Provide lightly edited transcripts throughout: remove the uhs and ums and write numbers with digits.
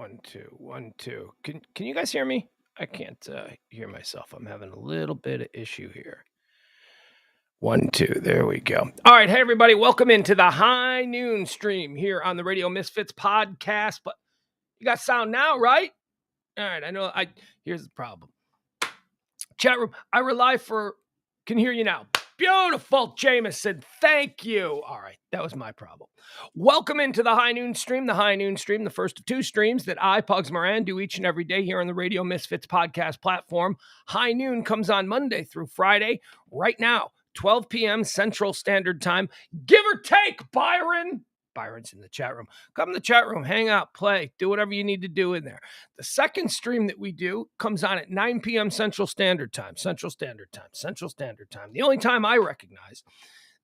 1, 2, 1, 2. Can you guys hear me? I can't hear myself. I'm having a little bit of issue here. 1, 2. There we go. All right. Hey, everybody. Welcome into the High Noon stream here on the Radio Misfits podcast. But you got sound now, right? All right. I know. Here's the problem. Chat room. Can hear you now. Beautiful, Jameson. Thank you. All right. That was my problem. Welcome into the High Noon stream. The High Noon stream, the first of two streams that I, Pugs, Moran, do each and every day here on the Radio Misfits podcast platform. High Noon comes on Monday through Friday right now, 12 p.m. Central Standard Time. Give or take, Byron. Byron's in the chat room. Come in the chat room, hang out, play, do whatever you need to do in there. The second stream that we do comes on at 9 p.m. Central Standard Time. The only time I recognize.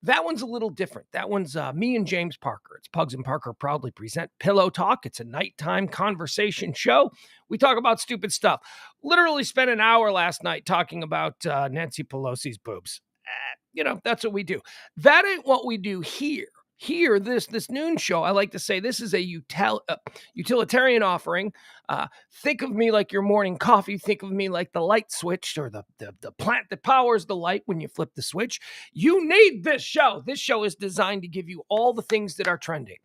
That one's a little different. That one's me and James Parker. It's Pugs and Parker proudly present Pillow Talk. It's a nighttime conversation show. We talk about stupid stuff. Literally spent an hour last night talking about Nancy Pelosi's boobs. That's what we do. That ain't what we do here. Here, this noon show, I like to say this is a utilitarian offering. Think of me like your morning coffee. Think of me like the light switch or the plant that powers the light when you flip the switch. You need this show. This show is designed to give you all the things that are trending.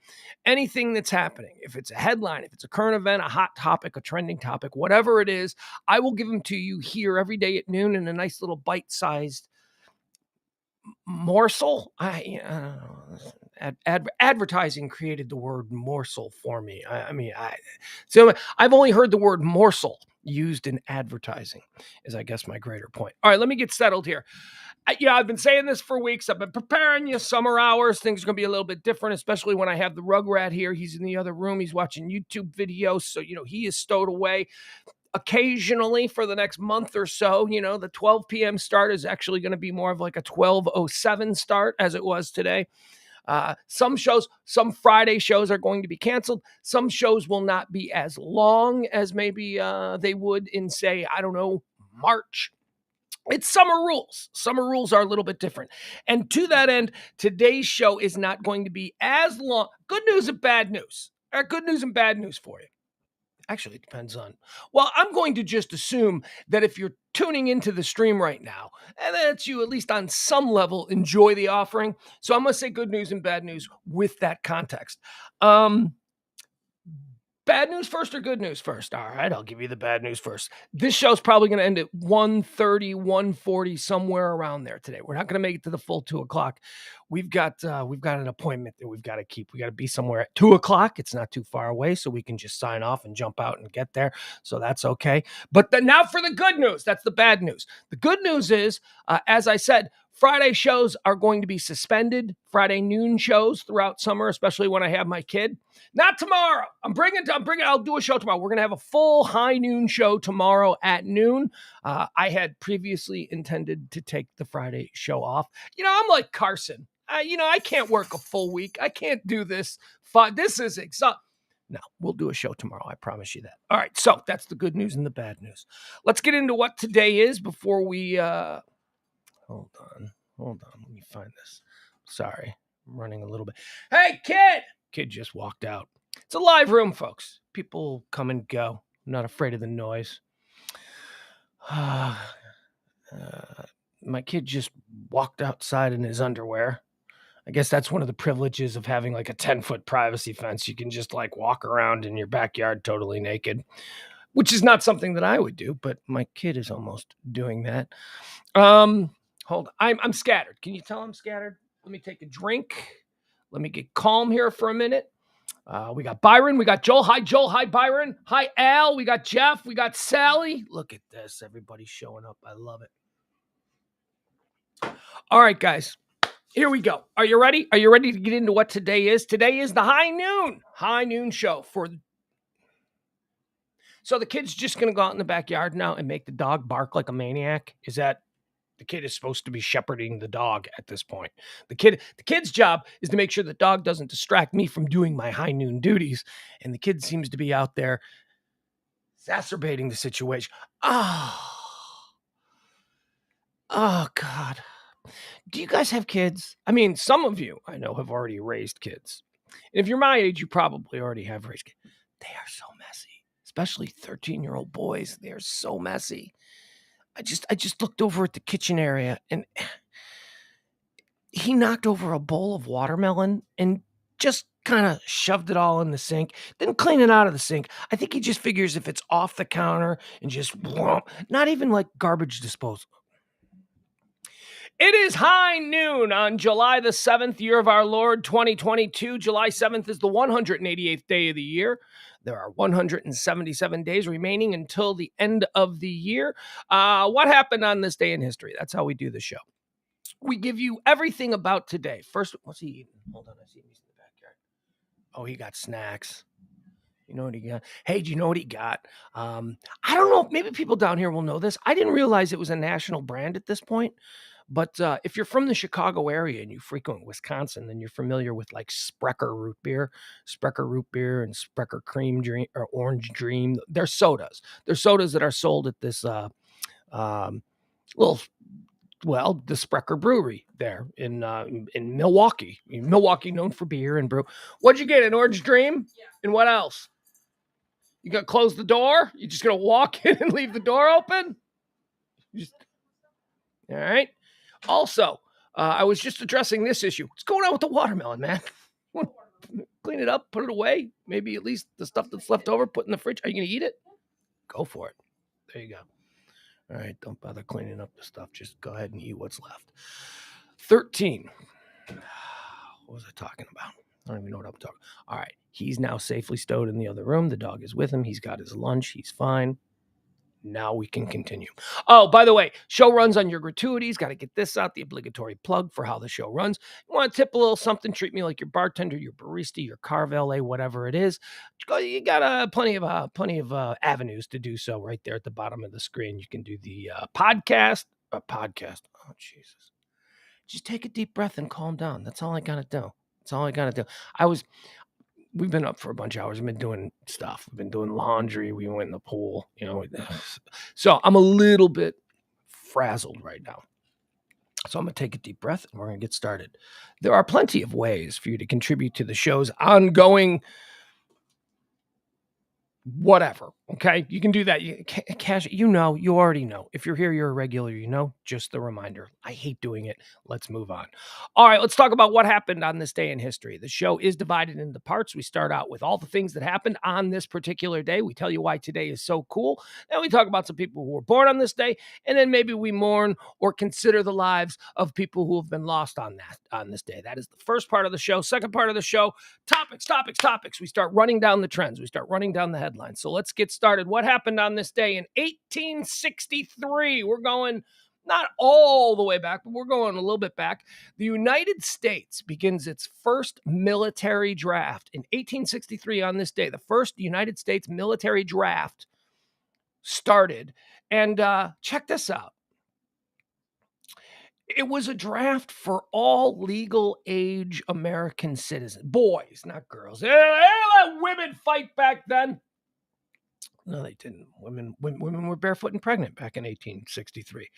Anything that's happening. If it's a headline, if it's a current event, a hot topic, a trending topic, whatever it is, I will give them to you here every day at noon in a nice little bite-sized morsel. I don't know. Advertising created the word morsel for me. So I've only heard the word morsel used in advertising is, I guess, my greater point. All right, let me get settled here. I've been saying this for weeks. I've been preparing you. Summer hours, things are going to be a little bit different, especially when I have the Rugrat here. He's in the other room. He's watching YouTube videos, so he is stowed away. Occasionally for the next month or so, the 12 p.m. start is actually going to be more of like a 12:07 start as it was today. Some Friday shows are going to be canceled. Some shows will not be as long as maybe they would in, say, I don't know, March. It's summer rules. Summer rules are a little bit different. And to that end, today's show is not going to be as long. Good news and bad news. Good news and bad news for you. Actually, it depends on. Well, I'm going to just assume that if you're tuning into the stream right now, and that you at least on some level enjoy the offering. So I'm going to say good news and bad news with that context. Bad news first or good news first? All right, I'll give you the bad news first. This show's probably going to end at 1:30, 1:40, somewhere around there today. We're not going to make it to the full 2 o'clock. We've got an appointment that we've got to keep. We got to be somewhere at 2 o'clock. It's not too far away, so we can just sign off and jump out and get there. So that's okay. But now for the good news. That's the bad news. The good news is, as I said, Friday shows are going to be suspended. Friday noon shows throughout summer, especially when I have my kid. Not tomorrow. I'll do a show tomorrow. We're going to have a full high noon show tomorrow at noon. I had previously intended to take the Friday show off. I'm like Carson. I can't work a full week. I can't do this. This is exhausting. No, we'll do a show tomorrow. I promise you that. All right. So that's the good news and the bad news. Let's get into what today is before we, Hold on. Let me find this. Sorry, I'm running a little bit. Hey, kid! Kid just walked out. It's a live room, folks. People come and go. I'm not afraid of the noise. My kid just walked outside in his underwear. I guess that's one of the privileges of having like a 10-foot privacy fence. You can just like walk around in your backyard totally naked, which is not something that I would do, but my kid is almost doing that. Hold on. I'm scattered. Can you tell I'm scattered? Let me take a drink. Let me get calm here for a minute. We got Byron. We got Joel. Hi, Joel. Hi, Byron. Hi, Al. We got Jeff. We got Sally. Look at this. Everybody's showing up. I love it. All right, guys. Here we go. Are you ready? Are you ready to get into what today is? Today is the high noon show So the kid's just going to go out in the backyard now and make the dog bark like a maniac. Is that... The kid is supposed to be shepherding the dog at this point. The kid's job is to make sure the dog doesn't distract me from doing my high noon duties. And the kid seems to be out there exacerbating the situation. Oh, God. Do you guys have kids? I mean, some of you I know have already raised kids. And if you're my age, you probably already have raised kids. They are so messy. especially 13-year-old boys. They're so messy. I just looked over at the kitchen area, and he knocked over a bowl of watermelon and just kind of shoved it all in the sink. Didn't clean it out of the sink. I think he just figures if it's off the counter and just not even like garbage disposal. It is high noon on July the 7th, year of our Lord 2022. July 7th is the 188th day of the year. There are 177 days remaining until the end of the year. What happened on this day in history? That's how we do the show. We give you everything about today. First, what's he eating? Hold on, I see him. He's in the backyard. Oh, he got snacks. You know what he got? Hey, do you know what he got? I don't know. Maybe people down here will know this. I didn't realize it was a national brand at this point. But if you're from the Chicago area and you frequent Wisconsin, then you're familiar with like Sprecher root beer and Sprecher cream dream or orange dream. They're sodas. They're sodas that are sold at this the Sprecher Brewery there in Milwaukee. Milwaukee, known for beer and brew. What'd you get? An orange dream? Yeah. And what else? You gonna close the door? You just gonna walk in and leave the door open? All right. Also, I was just addressing this issue. What's going on with the watermelon, man? Clean it up, put it away. Maybe at least the stuff that's left over, put in the fridge. Are you going to eat it? Go for it. There you go. All right, don't bother cleaning up the stuff. Just go ahead and eat what's left. 13. What was I talking about? I don't even know what I'm talking about. All right, he's now safely stowed in the other room. The dog is with him. He's got his lunch. He's fine. Now we can continue. Oh, by the way, show runs on your gratuities. Got to get this out, the obligatory plug for how the show runs. You want to tip a little something, treat me like your bartender, your barista, your car valet, whatever it is. You got plenty of avenues to do so right there at the bottom of the screen. You can do the podcast. Oh, Jesus. Just take a deep breath and calm down. That's all I got to do. We've been up for a bunch of hours. We've been doing stuff. We've been doing laundry. We went in the pool, So I'm a little bit frazzled right now. So I'm going to take a deep breath and we're going to get started. There are plenty of ways for you to contribute to the show's ongoing whatever. Okay. You can do that. Cash, you already know. If you're here, you're a regular, just the reminder. I hate doing it. Let's move on. All right. Let's talk about what happened on this day in history. The show is divided into parts. We start out with all the things that happened on this particular day. We tell you why today is so cool. Then we talk about some people who were born on this day. And then maybe we mourn or consider the lives of people who have been lost on this day. That is the first part of the show. Second part of the show, topics. We start running down the trends. We start running down the headlines. So let's get started. What happened on this day in 1863? We're going not all the way back, but we're going a little bit back. The United States begins its first military draft in 1863 on this day. The first United States military draft started. And check this out. It was a draft for all legal age American citizens. Boys, not girls. They let women fight back then. No, they didn't. Women were barefoot and pregnant back in 1863.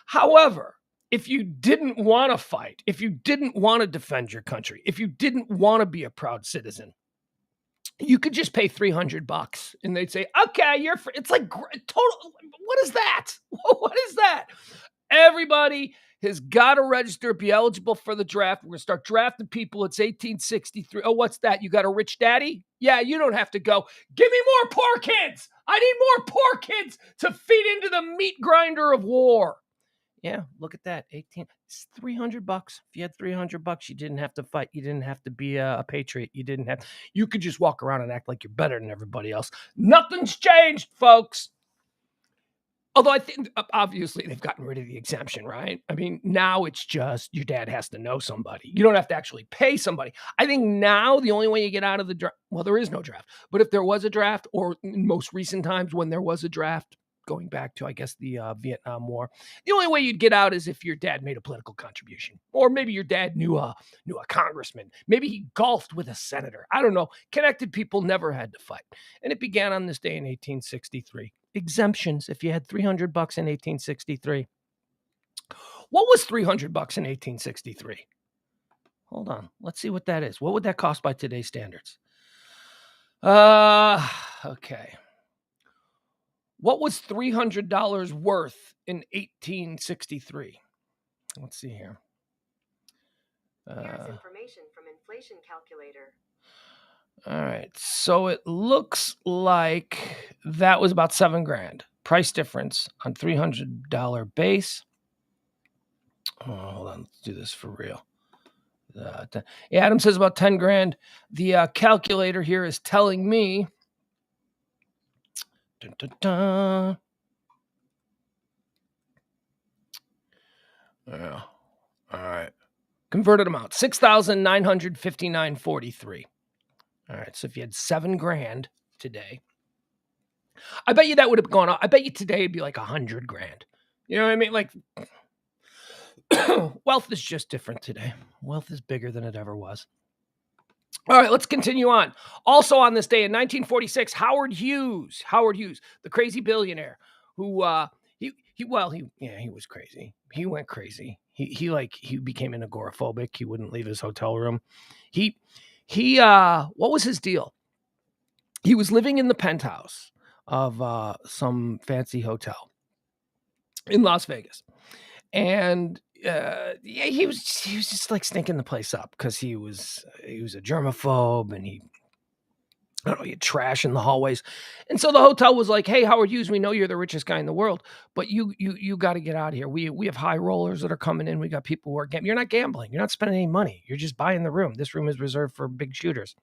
However, if you didn't want to fight, if you didn't want to defend your country, if you didn't want to be a proud citizen, you could just pay $300 and they'd say, okay, it's like total. What is that? What is that? Everybody has got to register, be eligible for the draft. We're going to start drafting people. It's 1863. Oh, what's that? You got a rich daddy? Yeah, you don't have to go. Give me more poor kids. I need more poor kids to feed into the meat grinder of war. Yeah, look at that. It's $300. If you had $300, you didn't have to fight. You didn't have to be a patriot. You could just walk around and act like you're better than everybody else. Nothing's changed, folks. Although I think, obviously, they've gotten rid of the exemption, right? I mean, now it's just your dad has to know somebody. You don't have to actually pay somebody. I think now the only way you get out of the draft, well, there is no draft. But if there was a draft, or in most recent times when there was a draft, going back to, I guess, the Vietnam War, the only way you'd get out is if your dad made a political contribution. Or maybe your dad knew a congressman. Maybe he golfed with a senator. I don't know. Connected people never had to fight. And it began on this day in 1863. Exemptions if you had $300 in 1863. What was $300 in 1863? Hold on. Let's see what that is. What would that cost by today's standards? Okay. What was $300 worth in 1863? Let's see here. Here's information from inflation calculator. All right. So it looks like that was about $7,000. Price difference on $300 base. Oh, hold on. Let's do this for real. Yeah, Adam says about $10,000. The calculator here is telling me. Dun, dun, dun. Yeah. All right. Converted amount $6,959.43. All right. So if you had $7,000 today, I bet you that would have gone up. I bet you today it'd be like $100,000. You know what I mean? Like, wealth is just different today. Wealth is bigger than it ever was. All right, let's continue on. Also on this day in 1946, Howard Hughes, the crazy billionaire who he was crazy. He went crazy. He became an agoraphobic. He wouldn't leave his hotel room. He what was his deal? He was living in the penthouse of some fancy hotel in Las Vegas. And he was just like stinking the place up because he was a germaphobe and he had trash in the hallways. And so the hotel was like, "Hey, Howard Hughes, we know you're the richest guy in the world, but you got to get out of here. We have high rollers that are coming in. We got people who are gambling. You're not gambling. You're not spending any money. You're just buying the room. This room is reserved for big shooters.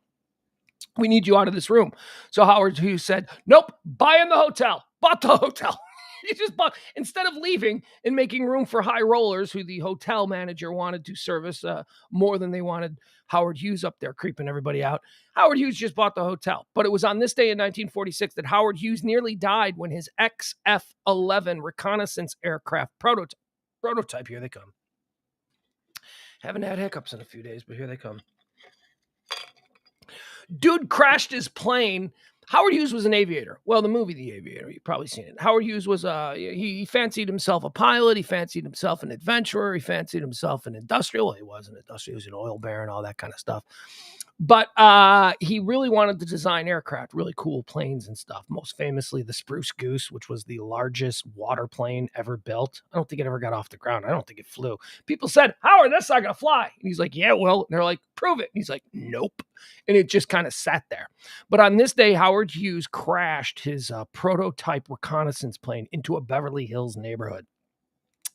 We need you out of this room." So Howard Hughes said, "Nope, buying the hotel." Bought the hotel. He just bought, instead of leaving and making room for high rollers who the hotel manager wanted to service more than they wanted Howard Hughes up there creeping everybody out. Howard Hughes just bought the hotel. But it was on this day in 1946 that Howard Hughes nearly died when his XF-11 reconnaissance aircraft prototype, here they come. Haven't had hiccups in a few days, but here they come. Dude crashed his plane. Howard Hughes was an aviator. Well, the movie The Aviator, you've probably seen it. Howard Hughes was he fancied himself a pilot. He fancied himself an adventurer. He fancied himself an industrial. Well, he was an industrial. He was an oil baron, all that kind of stuff. But he really wanted to design aircraft, really cool planes and stuff. Most famously, the Spruce Goose, which was the largest water plane ever built. I don't think it ever got off the ground. I don't think it flew. People said, "Howard, that's not going to fly." And he's like, "Yeah, well." And they're like, "Prove it." And he's like, "Nope." And it just kind of sat there. But on this day, Howard Hughes crashed his prototype reconnaissance plane into a Beverly Hills neighborhood.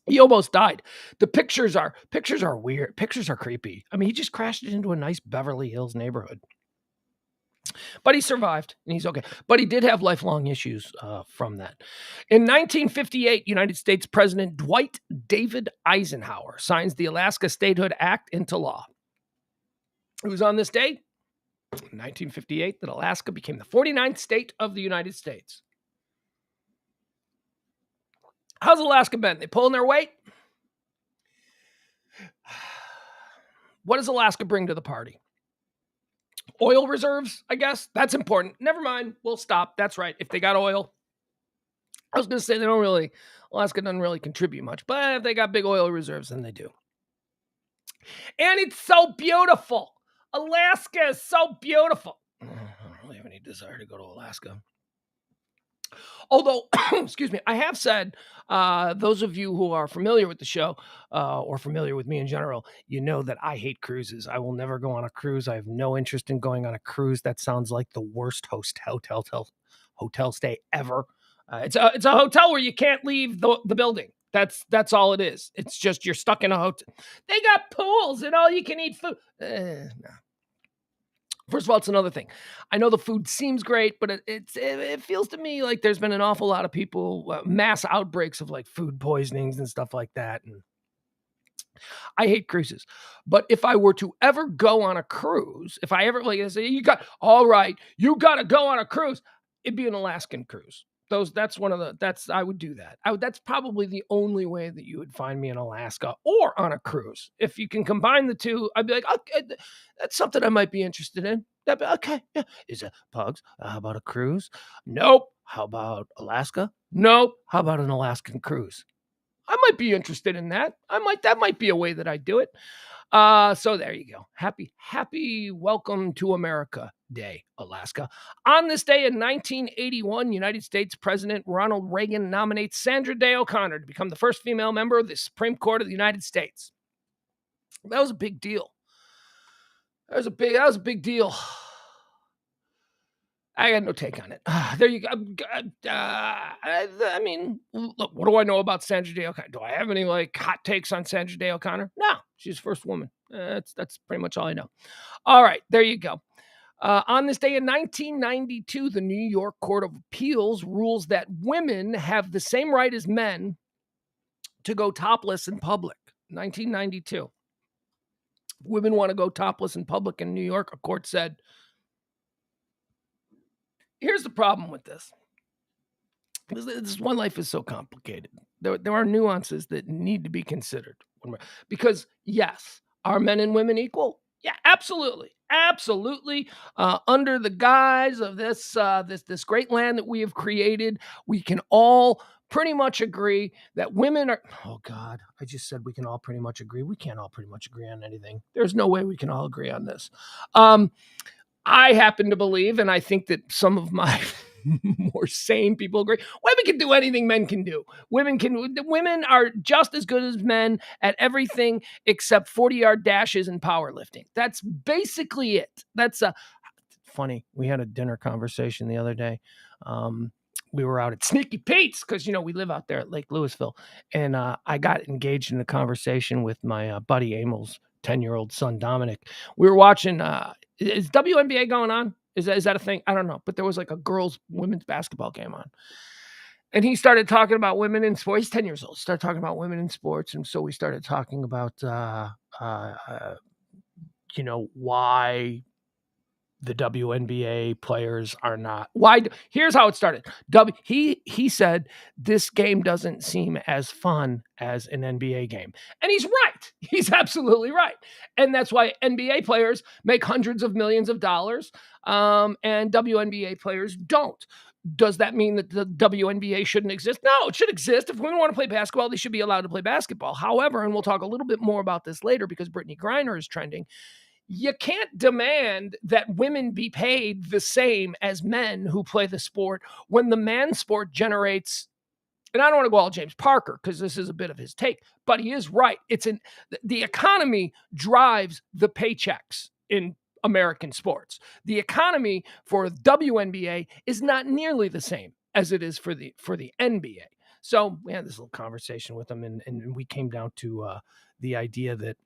He almost died. The pictures are weird. Pictures are creepy. I mean, he just crashed it into a nice Beverly Hills neighborhood. But he survived, and he's okay. But he did have lifelong issues from that. In 1958, United States President Dwight David Eisenhower signs the Alaska Statehood Act into law. It was on this day, 1958, that Alaska became the 49th state of the United States. How's Alaska been? They pulling their weight? What does Alaska bring to the party? Oil reserves, I guess. That's important. Never mind. We'll stop. That's right. If they got oil. I was going to say Alaska doesn't really contribute much, but if they got big oil reserves, then they do. And it's so beautiful. Alaska is so beautiful. I don't really have any desire to go to Alaska. Although, excuse me, I have said, those of you who are familiar with the show or familiar with me in general, you know that I hate cruises. I will never go on a cruise. I have no interest in going on a cruise. That sounds like the worst hotel stay ever. It's a hotel where you can't leave the building. That's all it is. It's just you're stuck in a hotel. They got pools and all you can eat food. No. First of all, it's another thing. I know the food seems great, but it feels to me like there's been an awful lot of people, mass outbreaks of like food poisonings and stuff like that. And I hate cruises. But if I were to ever go on a cruise, if I ever like I say, you got to go on a cruise, it'd be an Alaskan cruise. I would do that. That's probably the only way that you would find me in Alaska or on a cruise. If you can combine the two, I'd be like, okay, that's something I might be interested in. That'd be okay. Yeah. Is it Pugs? How about a cruise? Nope. How about Alaska? Nope. How about an Alaskan cruise? I might be interested in that. That might be a way that I do it. So there you go. Happy welcome to America Day, Alaska. On this day in 1981, United States President Ronald Reagan nominates Sandra Day O'Connor to become the first female member of the Supreme Court of the United States. That was a big deal. That was a big deal. I got no take on it. There you go. I mean, look, what do I know about Sandra Day O'Connor? Do I have any hot takes on Sandra Day O'Connor? No, she's the first woman. That's pretty much all I know. All right, there you go. On this day in 1992, the New York Court of Appeals rules that women have the same right as men to go topless in public. 1992. Women want to go topless in public in New York. A court said, here's the problem with this. This one life is so complicated. There are nuances that need to be considered. Because, yes, are men and women equal? Yeah, absolutely. Absolutely. Under the guise of this great land that we have created, we can all pretty much agree that women are... Oh, God, I just said we can all pretty much agree. We can't all pretty much agree on anything. There's no way we can all agree on this. I happen to believe, and I think that some of my more sane people agree, women can do anything men can do. Women are just as good as men at everything except 40-yard dashes and powerlifting. That's basically it. That's funny. We had a dinner conversation the other day. We were out at Sneaky Pete's because, we live out there at Lake Louisville. And I got engaged in a conversation with my buddy Emil's 10-year-old son, Dominic. We were watching... is WNBA going on? Is that a thing? I don't know. But there was a women's basketball game on. And he started talking about women in sports. He's 10 years old. Started talking about women in sports. And so we started talking about, why the WNBA players are not. Why? Here's how it started. He said this game doesn't seem as fun as an NBA game, and he's right. He's absolutely right, and that's why NBA players make hundreds of millions of dollars, and WNBA players don't. Does that mean that the WNBA shouldn't exist? No, it should exist. If women want to play basketball, they should be allowed to play basketball. However, and we'll talk a little bit more about this later because Britney Griner is trending. You can't demand that women be paid the same as men who play the sport when the man sport generates, and I don't want to go all James Parker because this is a bit of his take, but he is right. The economy drives the paychecks in American sports. The economy for WNBA is not nearly the same as it is for the NBA. So we had this little conversation with him, and we came down to the idea that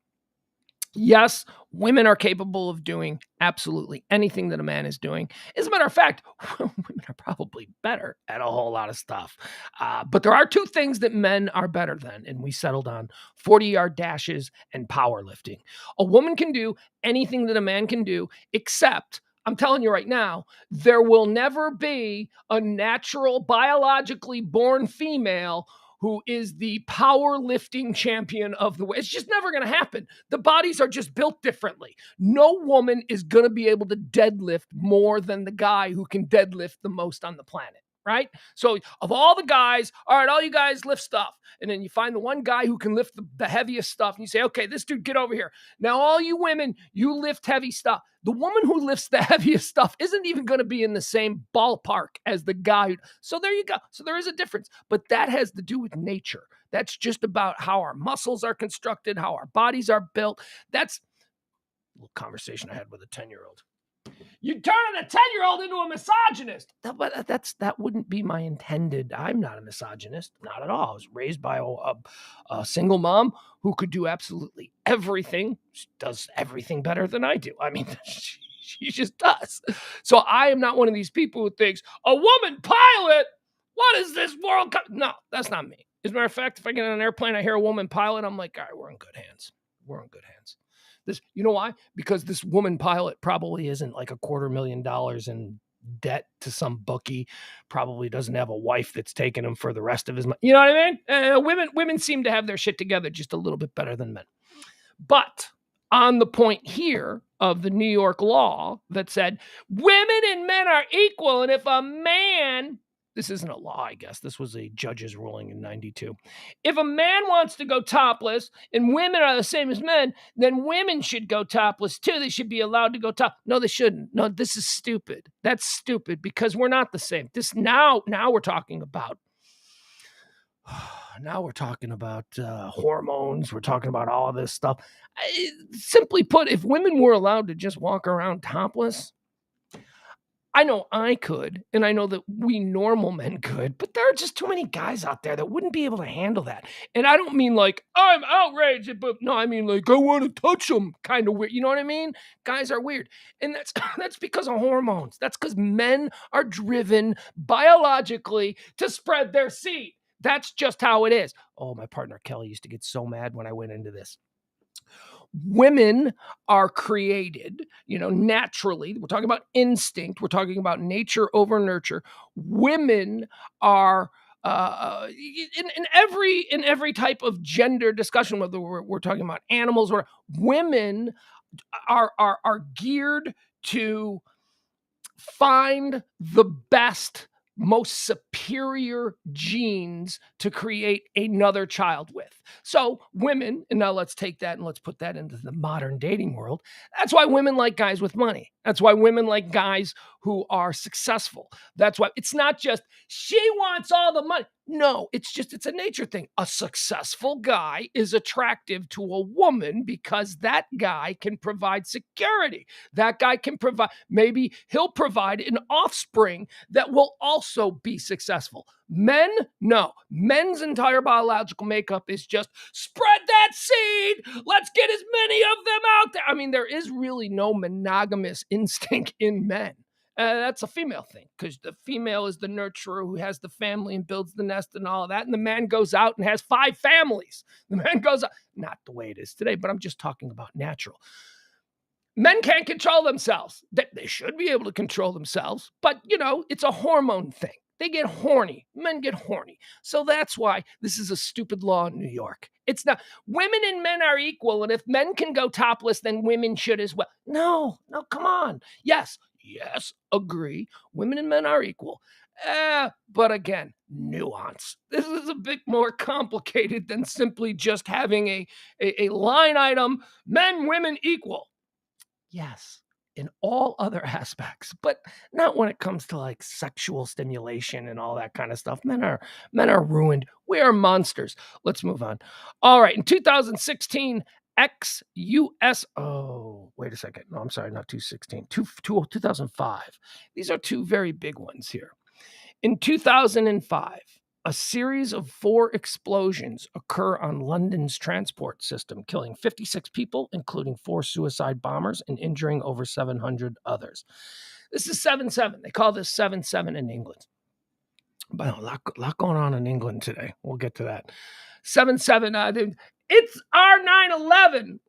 yes, women are capable of doing absolutely anything that a man is doing. As a matter of fact, women are probably better at a whole lot of stuff. But there are two things that men are better than, and we settled on 40-yard dashes and powerlifting. A woman can do anything that a man can do, except, I'm telling you right now, there will never be a natural, biologically born female who is the powerlifting champion of the world. It's just never going to happen. The bodies are just built differently. No woman is going to be able to deadlift more than the guy who can deadlift the most on the planet, right? So of all the guys, all right, all you guys lift stuff. And then you find the one guy who can lift the heaviest stuff. And you say, okay, this dude, get over here. Now, all you women, you lift heavy stuff. The woman who lifts the heaviest stuff isn't even going to be in the same ballpark as the guy. So there you go. So there is a difference. But that has to do with nature. That's just about how our muscles are constructed, how our bodies are built. That's a little conversation I had with a 10-year-old. You turn a 10-year-old into a misogynist. That wouldn't be my intended. I'm not a misogynist, not at all. I was raised by a single mom who could do absolutely everything. She does everything better than I do. I mean, she just does. So I am not one of these people who thinks, a woman pilot? What is this world? No, that's not me. As a matter of fact, if I get on an airplane, I hear a woman pilot, I'm like, all right, we're in good hands. We're in good hands. You know why? Because this woman pilot probably isn't like $250,000 in debt to some bookie, probably doesn't have a wife that's taking him for the rest of his money. You know what I mean? Women seem to have their shit together just a little bit better than men. But on the point here of the New York law that said women and men are equal, and if a man this isn't a law, I guess. This was a judge's ruling in 92. If a man wants to go topless and women are the same as men, then women should go topless too. They should be allowed to go top. No, they shouldn't. No, this is stupid. That's stupid because we're not the same. Now we're talking about hormones. We're talking about all of this stuff. Simply put, if women were allowed to just walk around topless, I know I could, and I know that we normal men could, but there are just too many guys out there that wouldn't be able to handle that. And I don't mean like, I'm outraged, but no, I mean like, I want to touch them kind of weird. You know what I mean? Guys are weird. And that's because of hormones. That's because men are driven biologically to spread their seed. That's just how it is. Oh, my partner Kelly used to get so mad when I went into this. Women are created, naturally. We're talking about instinct. We're talking about nature over nurture. Women are in every type of gender discussion, whether we're talking about animals or women are geared to find the best, most superior genes to create another child with. So women, and now let's take that and let's put that into the modern dating world. That's why women like guys with money. That's why women like guys who are successful. That's why it's not just she wants all the money. No, it's a nature thing. A successful guy is attractive to a woman because that guy can provide security. That guy can provide, maybe he'll provide an offspring that will also be successful. Men, no. Men's entire biological makeup is just spread that seed. Let's get as many of them out there. I mean, there is really no monogamous instinct in men. That's a female thing because the female is the nurturer who has the family and builds the nest and all of that. And the man goes out and has 5 families. The man goes out, not the way it is today, but I'm just talking about natural. Men can't control themselves. They should be able to control themselves, but it's a hormone thing. They get horny. Men get horny. So that's why this is a stupid law in New York. It's not. Women and men are equal, and if men can go topless, then women should as well. No, come on. Yes, agree. Women and men are equal. But again, nuance. This is a bit more complicated than simply just having a line item, men, women equal. Yes, in all other aspects, but not when it comes to like sexual stimulation and all that kind of stuff. Men are ruined. We are monsters. Let's move on. All right, in 2016, ex-US. Oh, wait a second. No, I'm sorry, not 2005. These are two very big ones here. In 2005, a series of 4 explosions occur on London's transport system, killing 56 people, including 4 suicide bombers, and injuring over 700 others. This is 7/7. They call this 7/7 in England. But a lot going on in England today. We'll get to that. 7/7. It's our 9/11.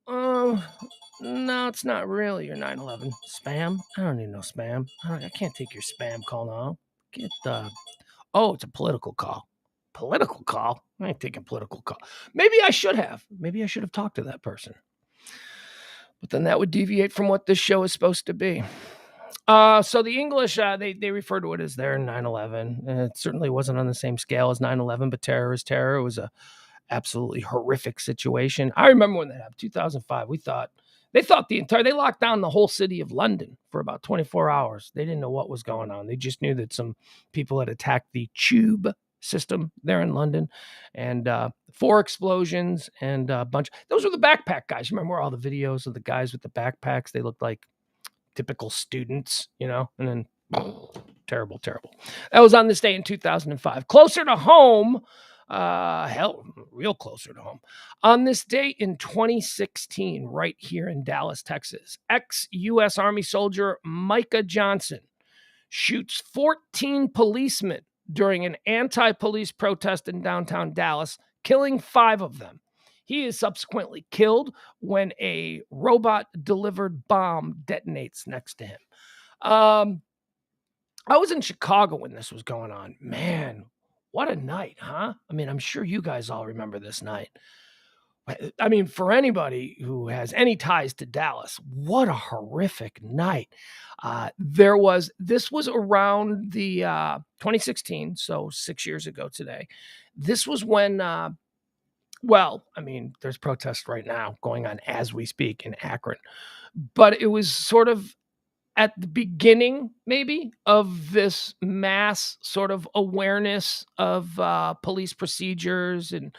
No, it's not really your 9/11. Spam? I don't need no spam. I can't take your spam call now. Get it's a political call. Political call? I ain't taking political call. Maybe I should have. Maybe I should have talked to that person. But then that would deviate from what this show is supposed to be. So the English, they refer to it as their 9/11. It certainly wasn't on the same scale as 9/11, but terror is terror. It was a absolutely horrific situation. I remember when that happened, 2005. They locked down the whole city of London for about 24 hours. They didn't know what was going on. They just knew that some people had attacked the tube system there in London, and 4 explosions and a bunch. Those were the backpack guys. You remember all the videos of the guys with the backpacks? They looked like typical students, and then terrible. That was on this day in 2005. Closer to home, real closer to home. On this day in 2016, right here in Dallas, Texas, ex-U.S. Army soldier Micah Johnson shoots 14 policemen during an anti-police protest in downtown Dallas, killing 5 of them. He is subsequently killed when a robot-delivered bomb detonates next to him. I was in Chicago when this was going on. Man, what a night, huh? I mean, I'm sure you guys all remember this night. I mean, for anybody who has any ties to Dallas, what a horrific night. This was around the 2016, so 6 years ago today. This was when, there's protests right now going on as we speak in Akron, but it was sort of at the beginning, maybe, of this mass sort of awareness of police procedures and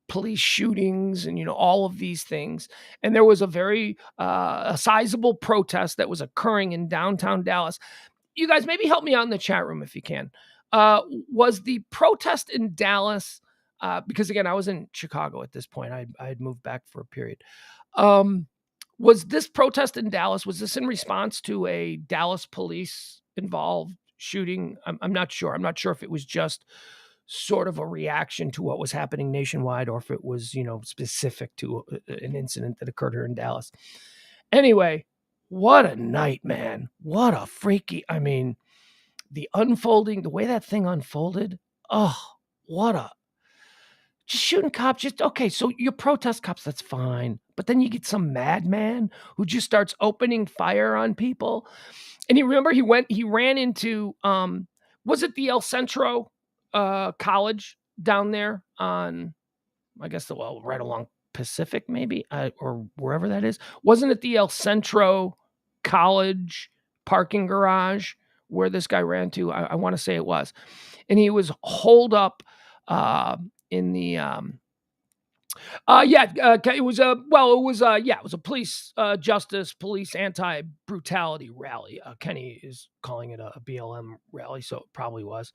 police shootings and all of these things. And there was a sizable protest that was occurring in downtown Dallas. You guys, maybe help me out in the chat room if you can. Was the protest in Dallas, because again, I was in Chicago at this point, I had moved back for a period. Was this protest in Dallas, was this in response to a Dallas police involved shooting? I'm not sure. I'm not sure if it was just sort of a reaction to what was happening nationwide, or if it was, specific to an incident that occurred here in Dallas. Anyway, what a night, man. What a freaky, the way that thing unfolded. Oh, just shooting cops. Okay, so your protest cops, that's fine. But then you get some madman who just starts opening fire on people. And he ran into, was it the El Centro college down there on, I guess, right along Pacific, maybe, or wherever that is. Wasn't it the El Centro college parking garage where this guy ran to? I want to say it was. And he was holed up in the it was a police justice, police anti-brutality rally. Kenny is calling it a BLM rally, so it probably was.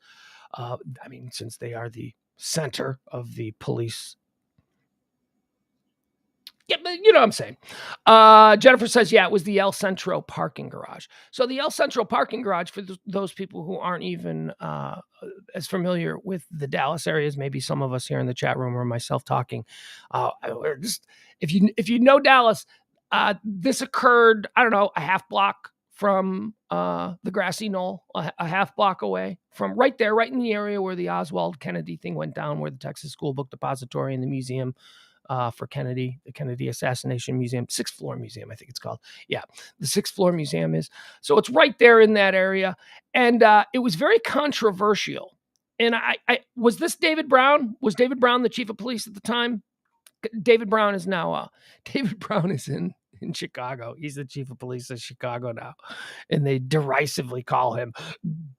Since they are the center of the police. Yeah, but you know what I'm saying. Jennifer says, it was the El Centro parking garage. So the El Centro parking garage, for those people who aren't even as familiar with the Dallas area as maybe some of us here in the chat room or myself talking, if you know Dallas, this occurred, I don't know, a half block from the grassy knoll, a half block away from right there, right in the area where the Oswald Kennedy thing went down, where the Texas School Book Depository and the museum for Kennedy, the Kennedy Assassination Museum, 6th floor museum, I think it's called. Yeah, the 6th floor museum is. So it's right there in that area. And it was very controversial. And I was this David Brown? Was David Brown the chief of police at the time? David Brown is now, David Brown is in Chicago. He's the chief of police of Chicago now. And they derisively call him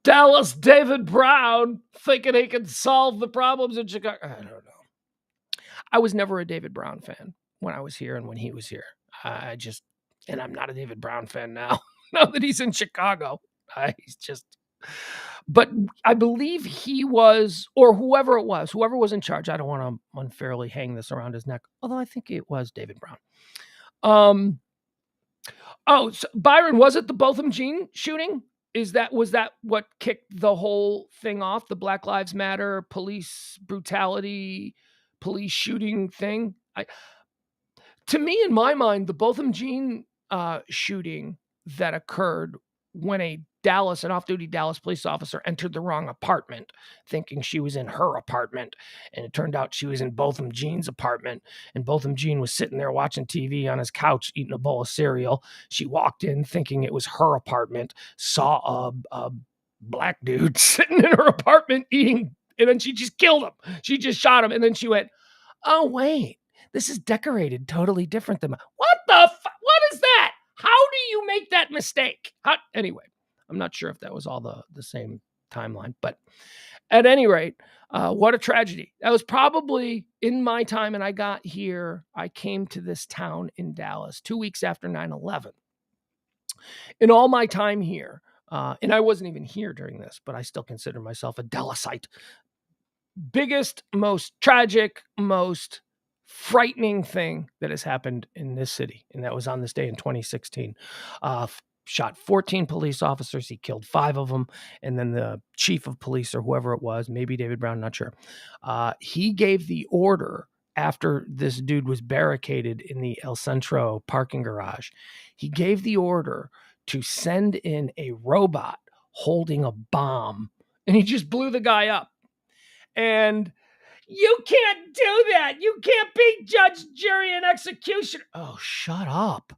Dallas David Brown, thinking he can solve the problems in Chicago. I don't know. I was never a David Brown fan when I was here and when he was here. And I'm not a David Brown fan now, now that he's in Chicago. But I believe he was, or whoever was in charge. I don't want to unfairly hang this around his neck, although I think it was David Brown. So Byron, was it the Botham Jean shooting? Was that what kicked the whole thing off? The Black Lives Matter, police brutality, police shooting thing? To me, in my mind, the Botham Jean shooting that occurred when an off-duty Dallas police officer entered the wrong apartment, thinking she was in her apartment, and it turned out she was in Botham Jean's apartment, and Botham Jean was sitting there watching TV on his couch, eating a bowl of cereal. She walked in thinking it was her apartment, saw a black dude sitting in her apartment eating, and then she just killed him. She just shot him, and then she went, "Oh, wait, this is decorated totally different than what what is that? How do you make that mistake?" Anyway, I'm not sure if that was all the same timeline, but at any rate, what a tragedy. That was probably in my time, and I got here, I came to this town in Dallas 2 weeks after 9/11. In all my time here, and I wasn't even here during this, but I still consider myself a Dallasite. Biggest, most tragic, most frightening thing that has happened in this city, and that was on this day in 2016. Shot 14 police officers. He killed 5 of them. And then the chief of police, or whoever it was, maybe David Brown, not sure. He gave the order after this dude was barricaded in the El Centro parking garage. He gave the order to send in a robot holding a bomb, and he just blew the guy up. And You can't do that. You can't be judge, jury, and executioner. Oh, shut up.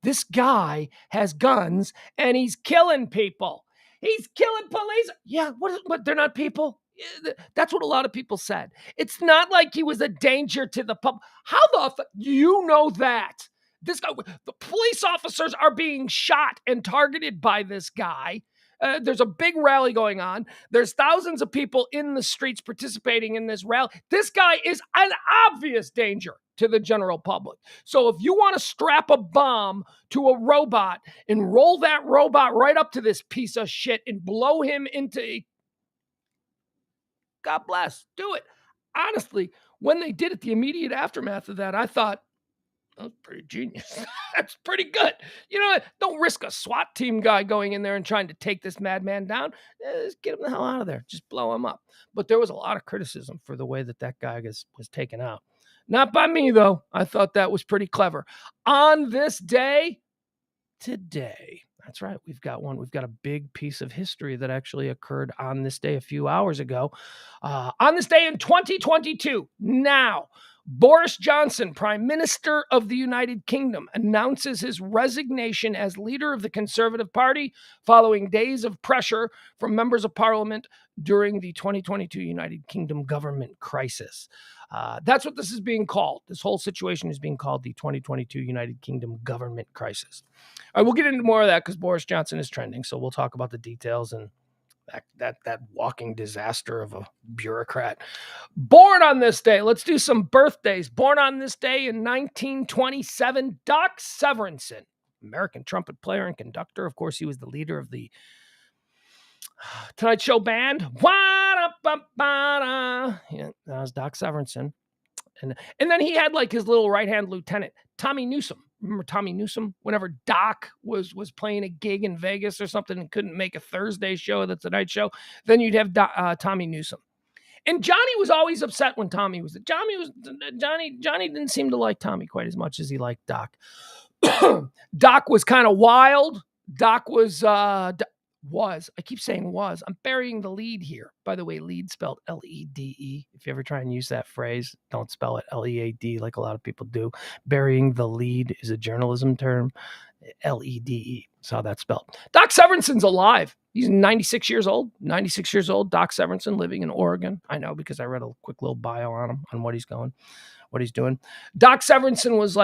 This guy has guns and he's killing people. He's killing police. Yeah, what they're not people? That's what a lot of people said. It's not like he was a danger to the public. How the you know that? This guy, the police officers are being shot and targeted by this guy. There's a big rally going on. There's thousands of people in the streets participating in this rally. This guy is an obvious danger to the general public. So if you want to strap a bomb to a robot and roll that robot right up to this piece of shit and blow him into God bless, do it. Honestly, when they did it, the immediate aftermath of that, I thought, that's pretty genius. That's pretty good. You know, don't risk a SWAT team guy going in there and trying to take this madman down. Just get him the hell out of there. Just blow him up. But there was a lot of criticism for the way that guy was taken out. Not by me, though. I thought that was pretty clever. On this day, today, that's right. We've got one. We've got a big piece of history that actually occurred on this day a few hours ago. On this day in 2022, now, Boris Johnson, Prime Minister of the United Kingdom, announces his resignation as leader of the Conservative Party following days of pressure from members of Parliament during the 2022 United Kingdom government crisis. That's what this is being called. This whole situation is being called the 2022 United Kingdom government crisis. All right, we'll get into more of that because Boris Johnson is trending, so we'll talk about the details and that walking disaster of a bureaucrat. Born on this day, let's do some birthdays. Born on this day in 1927, Doc Severinsen, American trumpet player and conductor. Of course, he was the leader of the Tonight Show band. Yeah, that was Doc Severinsen. And then he had like his little right-hand lieutenant, Tommy Newsom. Remember Tommy Newsom? Whenever Doc was playing a gig in Vegas or something and couldn't make a Thursday show, the Tonight Show, then you'd have Tommy Newsom. And Johnny was always upset when Tommy was. Johnny didn't seem to like Tommy quite as much as he liked Doc. Doc was kind of wild. Doc was. I keep saying was. I'm burying the lead here. By the way, lead spelled L-E-D-E. If you ever try and use that phrase, don't spell it L-E-A-D like a lot of people do. Burying the lead is a journalism term. L-E-D-E. That's how that's spelled. Doc Severinsen's alive. He's 96 years old. 96 years old. Doc Severinsen living in Oregon. I know because I read a quick little bio on him, on what he's doing. Doc Severinsen was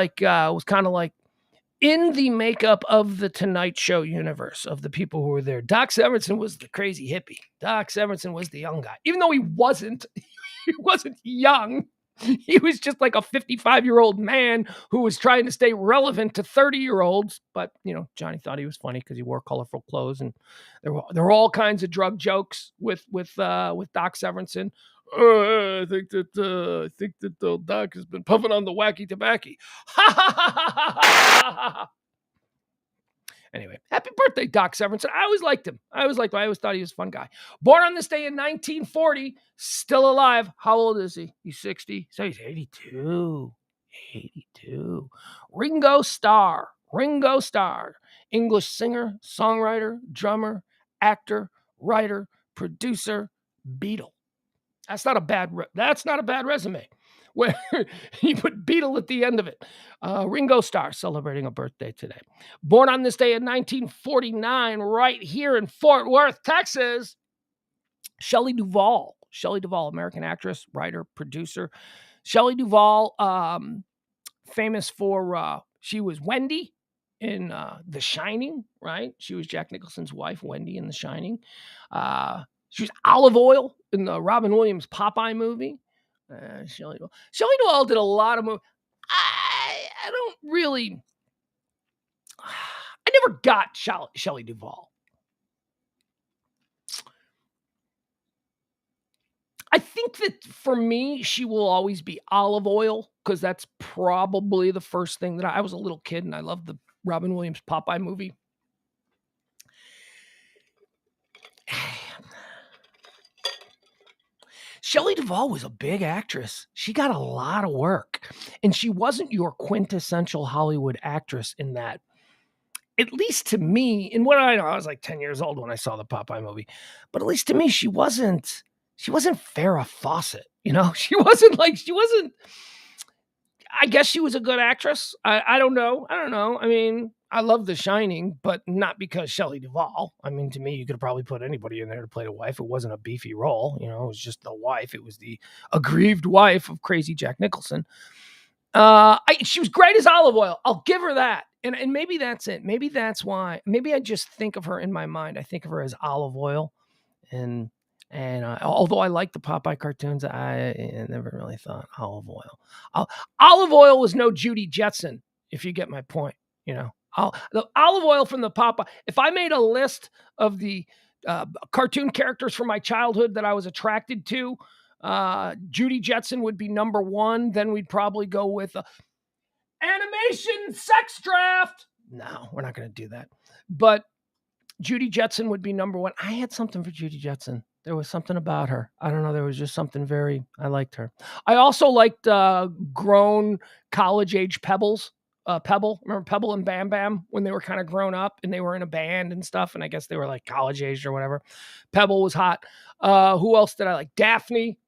kind of like in the makeup of the Tonight Show universe of the people who were there. Doc Severinsen was the crazy hippie. Doc Severinsen was the young guy. Even though he wasn't young. He was just like a 55-year-old man who was trying to stay relevant to 30-year-olds. But, you know, Johnny thought he was funny because he wore colorful clothes. And there were all kinds of drug jokes with Doc Severinsen. I think that Doc has been puffing on the wacky tobacco. Anyway, happy birthday, Doc Severinsen. I always liked him. I always thought he was a fun guy. Born on this day in 1940, still alive. How old is he? He's 60. So he's 82. 82. Ringo Starr. English singer, songwriter, drummer, actor, writer, producer, Beatle. That's not a bad resume. Where he put Beatle at the end of it. Ringo Starr celebrating a birthday today. Born on this day in 1949, right here in Fort Worth, Texas, Shelley Duvall. Shelley Duvall, American actress, writer, producer. Shelley Duvall, famous for, she was Wendy in The Shining, right? She was Jack Nicholson's wife, Wendy in The Shining. She was Olive Oil in the Robin Williams Popeye movie. Shelley Duvall did a lot of movies. I don't really. I never got Shelley Duvall. I think that for me, she will always be Olive Oil because that's probably the first thing that I was a little kid and I loved the Robin Williams Popeye movie. Shelley Duvall was a big actress. She got a lot of work. And she wasn't your quintessential Hollywood actress in that. At least to me, in what I know, I was like 10 years old when I saw the Popeye movie. But at least to me, she wasn't she wasn't Farrah Fawcett, She wasn't. I guess she was a good actress. I don't know. I mean, I love The Shining, but not because Shelley Duvall. I mean, to me, you could probably put anybody in there to play the wife. It wasn't a beefy role, it was just the wife. It was the aggrieved wife of crazy Jack Nicholson. She was great as Olive Oil. I'll give her that. And maybe that's it. Maybe that's why. Maybe I just think of her in my mind. I think of her as Olive Oil. And although I like the Popeye cartoons, I never really thought Olive Oil. Olive Oil was no Judy Jetson, if you get my point. The Olive Oil from the Popeye. If I made a list of the cartoon characters from my childhood that I was attracted to, Judy Jetson would be number one. Then we'd probably go with animation sex draft. No, we're not going to do that. But Judy Jetson would be number one. I had something for Judy Jetson. There was something about her. I don't know. There was just something I liked her. I also liked grown college-age Pebbles. Pebble. Remember Pebble and Bam Bam when they were kind of grown up and they were in a band and stuff? And I guess they were like college-aged or whatever. Pebble was hot. Who else did I like? Daphne.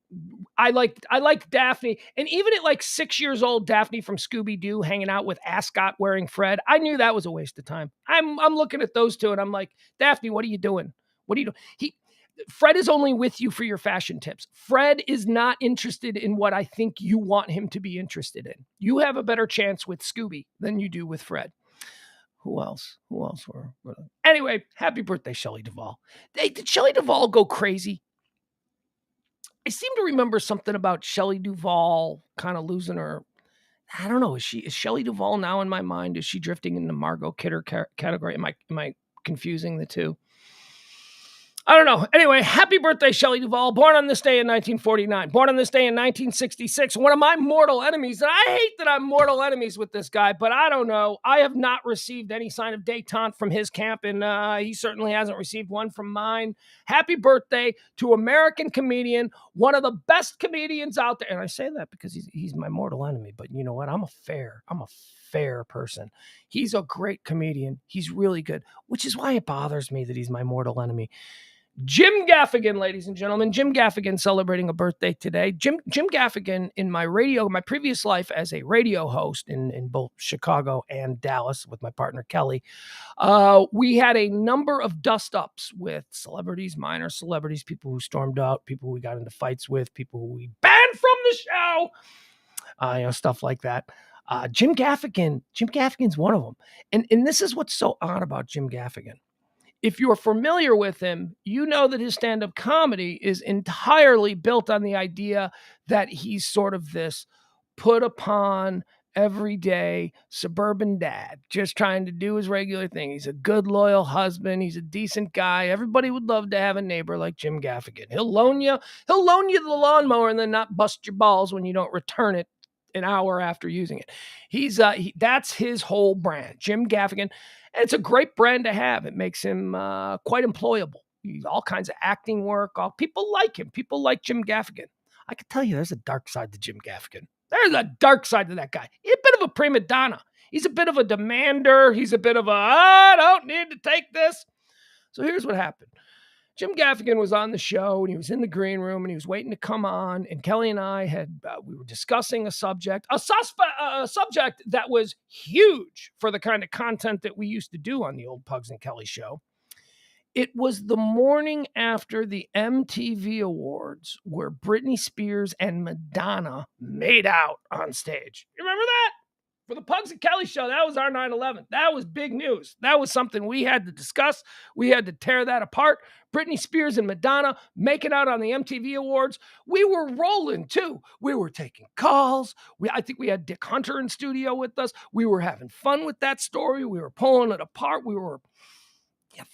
I liked Daphne. And even at like 6 years old, Daphne from Scooby-Doo hanging out with Ascot wearing Fred, I knew that was a waste of time. I'm looking at those two and I'm like, Daphne, what are you doing? What are you doing? Fred is only with you for your fashion tips. Fred is not interested in what I think you want him to be interested in. You have a better chance with Scooby than you do with Fred. Who else were? Anyway, happy birthday, Shelley Duvall. Did Shelley Duvall go crazy? I seem to remember something about Shelley Duvall kind of losing her. I don't know. Is Shelley Duvall now in my mind? Is she drifting in the Margot Kidder category? Am I confusing the two? I don't know. Anyway, happy birthday, Shelley Duvall. Born on this day in 1949. Born on this day in 1966. One of my mortal enemies. And I hate that I'm mortal enemies with this guy, but I don't know. I have not received any sign of détente from his camp, and he certainly hasn't received one from mine. Happy birthday to American comedian, one of the best comedians out there. And I say that because he's my mortal enemy, but you know what? I'm a fair person. He's a great comedian. He's really good, which is why it bothers me that he's my mortal enemy. Jim Gaffigan, ladies and gentlemen. Jim Gaffigan celebrating a birthday today. Jim Gaffigan, in my previous life as a radio host in both Chicago and Dallas with my partner Kelly, we had a number of dust-ups with celebrities, minor celebrities, people who stormed out, people we got into fights with, people who we banned from the show, stuff like that. Jim Gaffigan's one of them. And this is what's so odd about Jim Gaffigan. If you're familiar with him, you know that his stand-up comedy is entirely built on the idea that he's sort of this put upon, everyday suburban dad, just trying to do his regular thing. He's a good, loyal husband. He's a decent guy. Everybody would love to have a neighbor like Jim Gaffigan. He'll loan you the lawnmower and then not bust your balls when you don't return it an hour after using it. That's his whole brand, Jim Gaffigan. And it's a great brand to have. It makes him quite employable. He's all kinds of acting work. People like him. People like Jim Gaffigan. I can tell you there's a dark side to Jim Gaffigan. There's a dark side to that guy. He's a bit of a prima donna. He's a bit of a demander. He's a bit of I don't need to take this. So here's what happened. Jim Gaffigan was on the show and he was in the green room and he was waiting to come on. And Kelly and I we were discussing a subject that was huge for the kind of content that we used to do on the old Pugs and Kelly show. It was the morning after the MTV Awards where Britney Spears and Madonna made out on stage. You remember that? For the Pugs and Kelly show, that was our 9/11. That was big news. That was something we had to discuss. We had to tear that apart. Britney Spears and Madonna making out on the MTV Awards. We were rolling, too. We were taking calls. I think we had Dick Hunter in studio with us. We were having fun with that story. We were pulling it apart. We were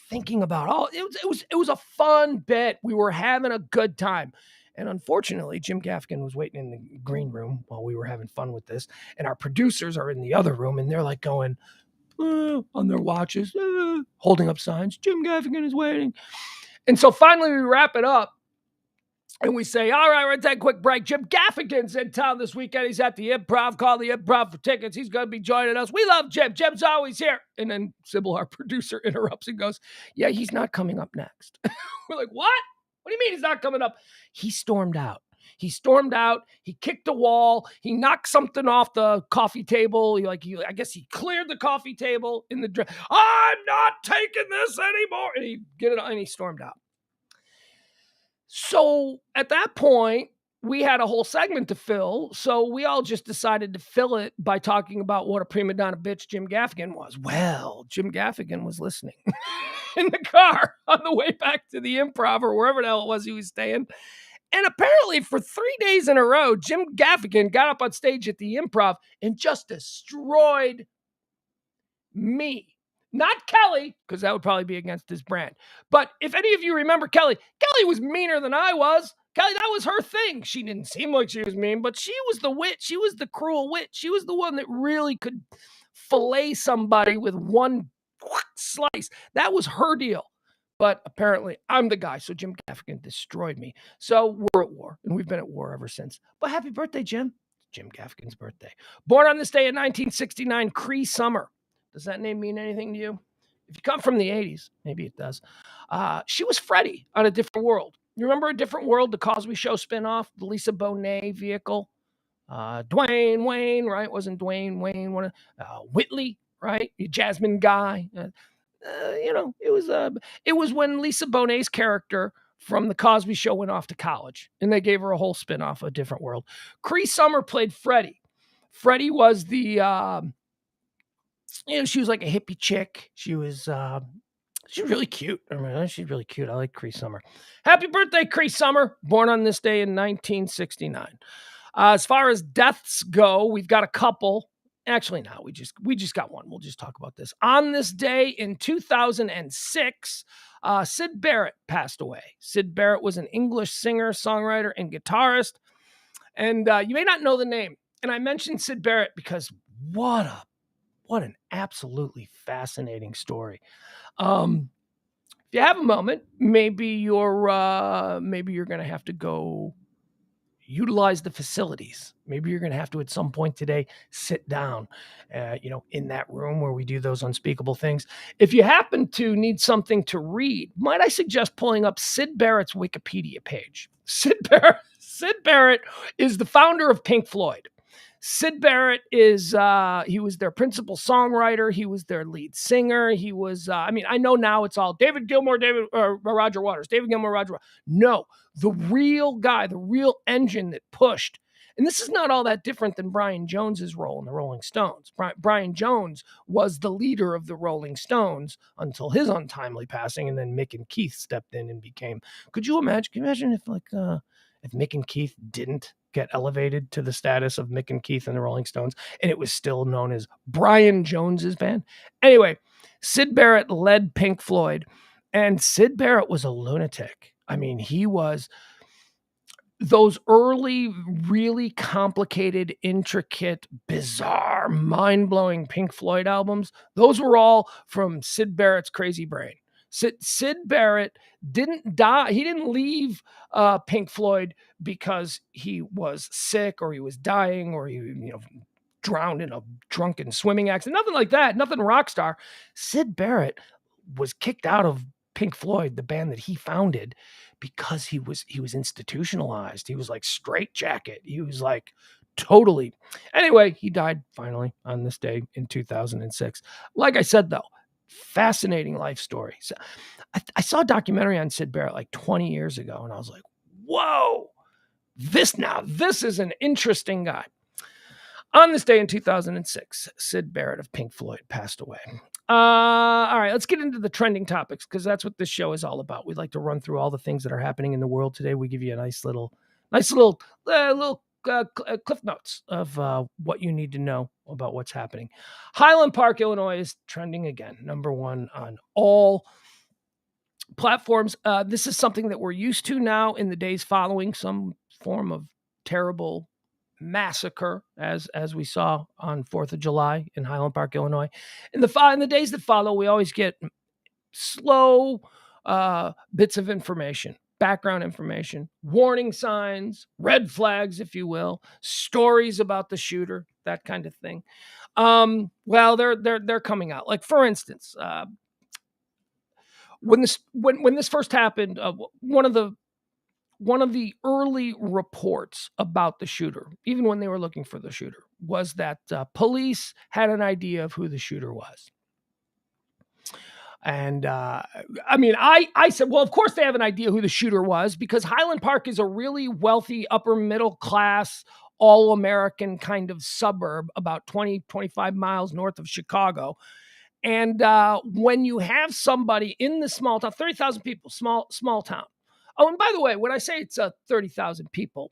thinking about, it was a fun bit. We were having a good time. And unfortunately, Jim Gaffigan was waiting in the green room while we were having fun with this. And our producers are in the other room, and they're like going on their watches, holding up signs. Jim Gaffigan is waiting. And so finally we wrap it up. And we say, all right, we're going to take a quick break. Jim Gaffigan's in town this weekend. He's at the Improv. Call the Improv for tickets. He's going to be joining us. We love Jim. Jim's always here. And then Sybil, our producer, interrupts and goes, yeah, he's not coming up next. We're like, what? What do you mean he's not coming up? He stormed out. He stormed out. He kicked a wall. He knocked something off the coffee table. I guess he cleared the coffee table in the. I'm not taking this anymore. And he stormed out. So at that point, we had a whole segment to fill. So we all just decided to fill it by talking about what a prima donna bitch Jim Gaffigan was. Well, Jim Gaffigan was listening in the car on the way back to the Improv or wherever the hell it was he was staying. And apparently for 3 days in a row, Jim Gaffigan got up on stage at the Improv and just destroyed me. Not Kelly, because that would probably be against his brand. But if any of you remember Kelly was meaner than I was. Kelly, that was her thing. She didn't seem like she was mean, but she was the wit. She was the cruel wit. She was the one that really could fillet somebody with one slice. That was her deal. But apparently, I'm the guy. So Jim Gaffigan destroyed me. So we're at war, and we've been at war ever since. But happy birthday, Jim. Jim Gaffigan's birthday. Born on this day in 1969, Cree Summer. Does that name mean anything to you? If you come from the 80s, maybe it does. She was Freddie on A Different World. You remember A Different World, the Cosby Show spinoff, the Lisa Bonet vehicle? Dwayne Wayne, right? Wasn't Dwayne Wayne one of Whitley, right? Jasmine Guy. It was when Lisa Bonet's character from the Cosby Show went off to college, and they gave her a whole spinoff, A Different World. Cree Summer played Freddie. Freddie was the she was like a hippie chick. She was really cute. I mean, she's really cute. I like Cree Summer. Happy birthday, Cree Summer. Born on this day in 1969. As far as deaths go, we've got a couple. Actually, no, we just got one. We'll just talk about this. On this day in 2006, Syd Barrett passed away. Syd Barrett was an English singer, songwriter, and guitarist. And you may not know the name. And I mentioned Syd Barrett because what an absolutely fascinating story. If you have a moment, maybe you're going to have to go utilize the facilities. Maybe you're going to have to, at some point today, sit down, in that room where we do those unspeakable things. If you happen to need something to read, might I suggest pulling up Syd Barrett's Wikipedia page? Syd Barrett is the founder of Pink Floyd. Syd Barrett is, he was their principal songwriter. He was their lead singer. He was, I know now it's all Roger Waters, David Gilmour, Roger Waters. No, the real guy, the real engine that pushed. And this is not all that different than Brian Jones's role in the Rolling Stones. Brian Jones was the leader of the Rolling Stones until his untimely passing. And then Mick and Keith stepped in and became, can you imagine if Mick and Keith didn't get elevated to the status of Mick and Keith and the Rolling Stones, and it was still known as Brian Jones's band? Anyway, Syd Barrett led Pink Floyd, and Syd Barrett was a lunatic. I mean, he was those early, really complicated, intricate, bizarre, mind-blowing Pink Floyd albums. Those were all from Syd Barrett's crazy brain. Syd Barrett didn't die. He didn't leave Pink Floyd because he was sick or he was dying or he, drowned in a drunken swimming accident. Nothing like that. Nothing rock star. Syd Barrett was kicked out of Pink Floyd, the band that he founded, because he was institutionalized. He was like straitjacket. He was like totally. Anyway, he died finally on this day in 2006. Like I said, though, fascinating life story. So I saw a documentary on Syd Barrett like 20 years ago, and I was like, whoa, this is an interesting guy. On this day in 2006, Syd Barrett of Pink Floyd passed away. All right, let's get into the trending topics, because that's what this show is all about. We like to run through all the things that are happening in the world today. We give you a nice little cliff notes of what you need to know about what's happening. Highland Park, Illinois is trending again, number one on all platforms. This is something that we're used to now in the days following some form of terrible massacre, as we saw on 4th of July in Highland Park, Illinois. In the days that follow, we always get slow bits of information, background information, warning signs, red flags, if you will, stories about the shooter, that kind of thing. Well, they're coming out. Like, for instance, when this first happened, one of the one of the early reports about the shooter, even when they were looking for the shooter, was that police had an idea of who the shooter was. And I said, well, of course they have an idea who the shooter was, because Highland Park is a really wealthy, upper middle class, all American kind of suburb about 20, 25 miles north of Chicago. And when you have somebody in the small town, 30,000 people, small town. Oh, and by the way, when I say it's 30,000 people,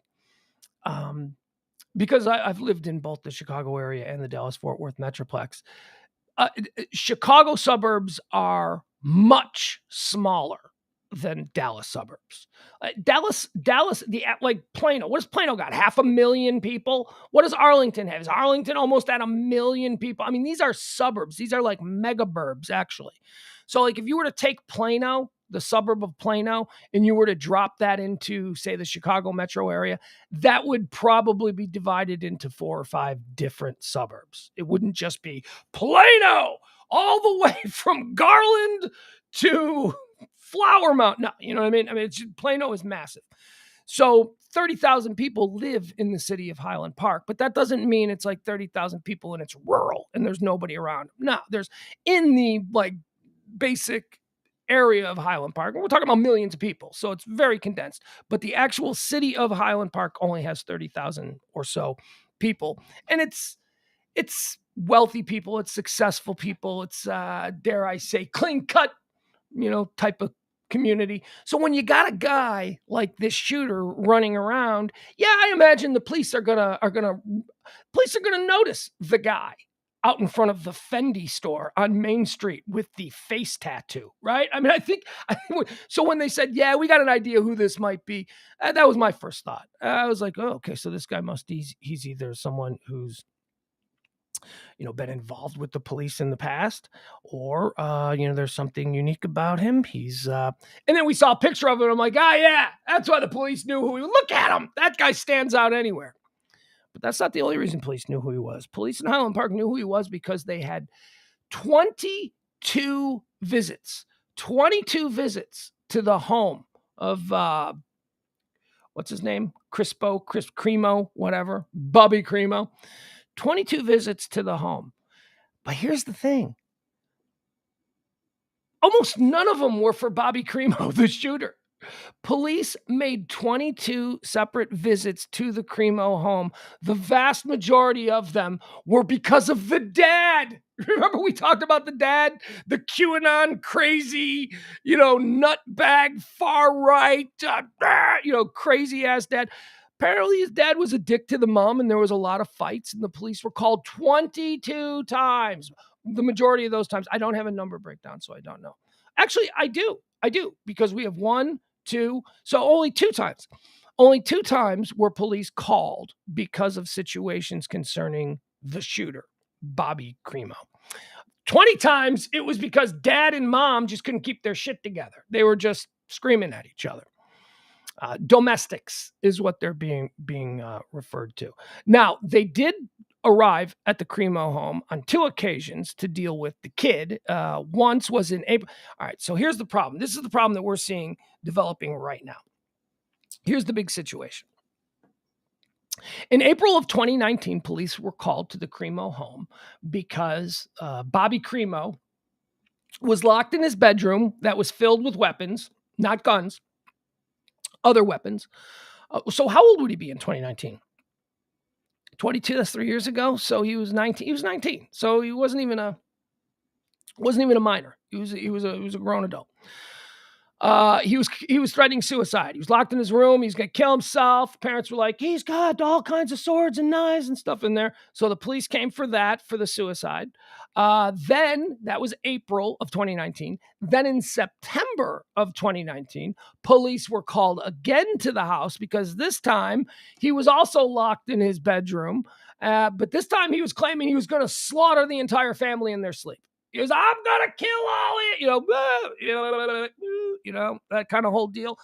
because I've lived in both the Chicago area and the Dallas-Fort Worth Metroplex, Chicago suburbs are much smaller than Dallas suburbs. Dallas, like Plano. What does Plano got? 500,000 people. What does Arlington have? Is Arlington almost at 1 million people? I mean, these are suburbs. These are like megaburbs, actually. So, like, if you were to take Plano, the suburb of Plano, and you were to drop that into, say, the Chicago metro area, that would probably be divided into 4 or 5 different suburbs. It wouldn't just be Plano all the way from Garland to Flower Mountain. No, you know what I mean? Plano is massive. So 30,000 people live in the city of Highland Park, but that doesn't mean it's like 30,000 people and it's rural and there's nobody around. No, there's in the like basic area of Highland Park. We're talking about millions of people, so it's very condensed. But the actual city of Highland Park only has 30,000 or so people, and it's wealthy people, it's successful people, it's dare I say clean cut, type of community. So when you got a guy like this shooter running around, yeah, I imagine the police are gonna notice the guy out in front of the Fendi store on Main Street with the face tattoo, right? I mean, I think so. When they said, "Yeah, we got an idea who this might be," that was my first thought. I was like, "Oh, okay, so this guy he's either someone who's been involved with the police in the past, or there's something unique about him. He's and then we saw a picture of him. I'm like, yeah, that's why the police knew who he was. Look at him. That guy stands out anywhere." But that's not the only reason police knew who he was. Police in Highland Park knew who he was because they had 22 visits to the home of what's his name? Chris Cremo, whatever, Bobby Cremo. 22 visits to the home. But here's the thing. Almost none of them were for Bobby Cremo, the shooter. Police made 22 separate visits to the Cremo home. The vast majority of them were because of the dad. Remember we talked about the dad? The QAnon crazy, nutbag, far right, crazy ass dad. Apparently his dad was a dick to the mom and there was a lot of fights and the police were called 22 times. The majority of those times, I don't have a number breakdown, so I don't know. Actually, I do because we have 1, 2, so only 2 times. Only 2 times were police called because of situations concerning the shooter, Bobby Cremo. 20 times it was because dad and mom just couldn't keep their shit together. They were just screaming at each other. Domestics is what they're being referred to. Now, they did arrive at the Cremo home on 2 occasions to deal with the kid. Once was in April. All right, so here's the problem. This is the problem that we're seeing developing right now. Here's the big situation. In April of 2019, police were called to the Cremo home because Bobby Cremo was locked in his bedroom that was filled with weapons, not guns, other weapons. So how old would he be in 2019? 22, that's 3 years ago. So he was 19. He was 19. So he wasn't even a minor. He was a grown adult. He was threatening suicide. He was locked in his room. He's going to kill himself. Parents were like, he's got all kinds of swords and knives and stuff in there. So the police came for the suicide. Then that was April of 2019. Then in September of 2019, police were called again to the house because this time he was also locked in his bedroom. But this time he was claiming he was going to slaughter the entire family in their sleep. He goes, I'm going to kill all it, that kind of whole deal.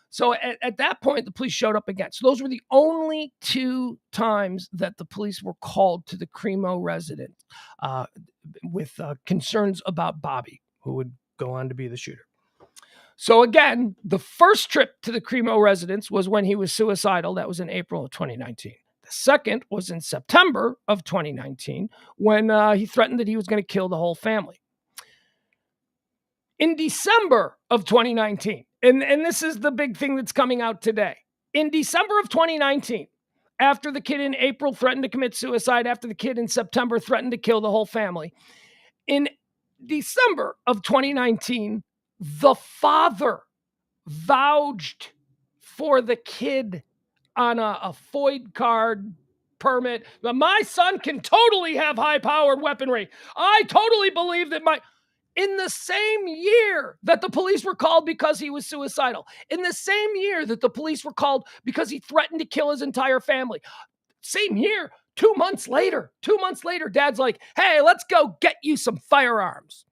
So at that point, the police showed up again. So those were the only 2 times that the police were called to the Cremo residence with concerns about Bobby, who would go on to be the shooter. So again, the first trip to the Cremo residence was when he was suicidal. That was in April of 2019. The second was in September of 2019 when he threatened that he was going to kill the whole family. In December of 2019, and this is the big thing that's coming out today. In December of 2019, after the kid in April threatened to commit suicide, after the kid in September threatened to kill the whole family, in December of 2019, the father vouched for the kid on a FOID card permit. My son can totally have high-powered weaponry. I totally believe that in the same year that the police were called because he was suicidal, in the same year that the police were called because he threatened to kill his entire family, same year, 2 months later, dad's like, hey, let's go get you some firearms.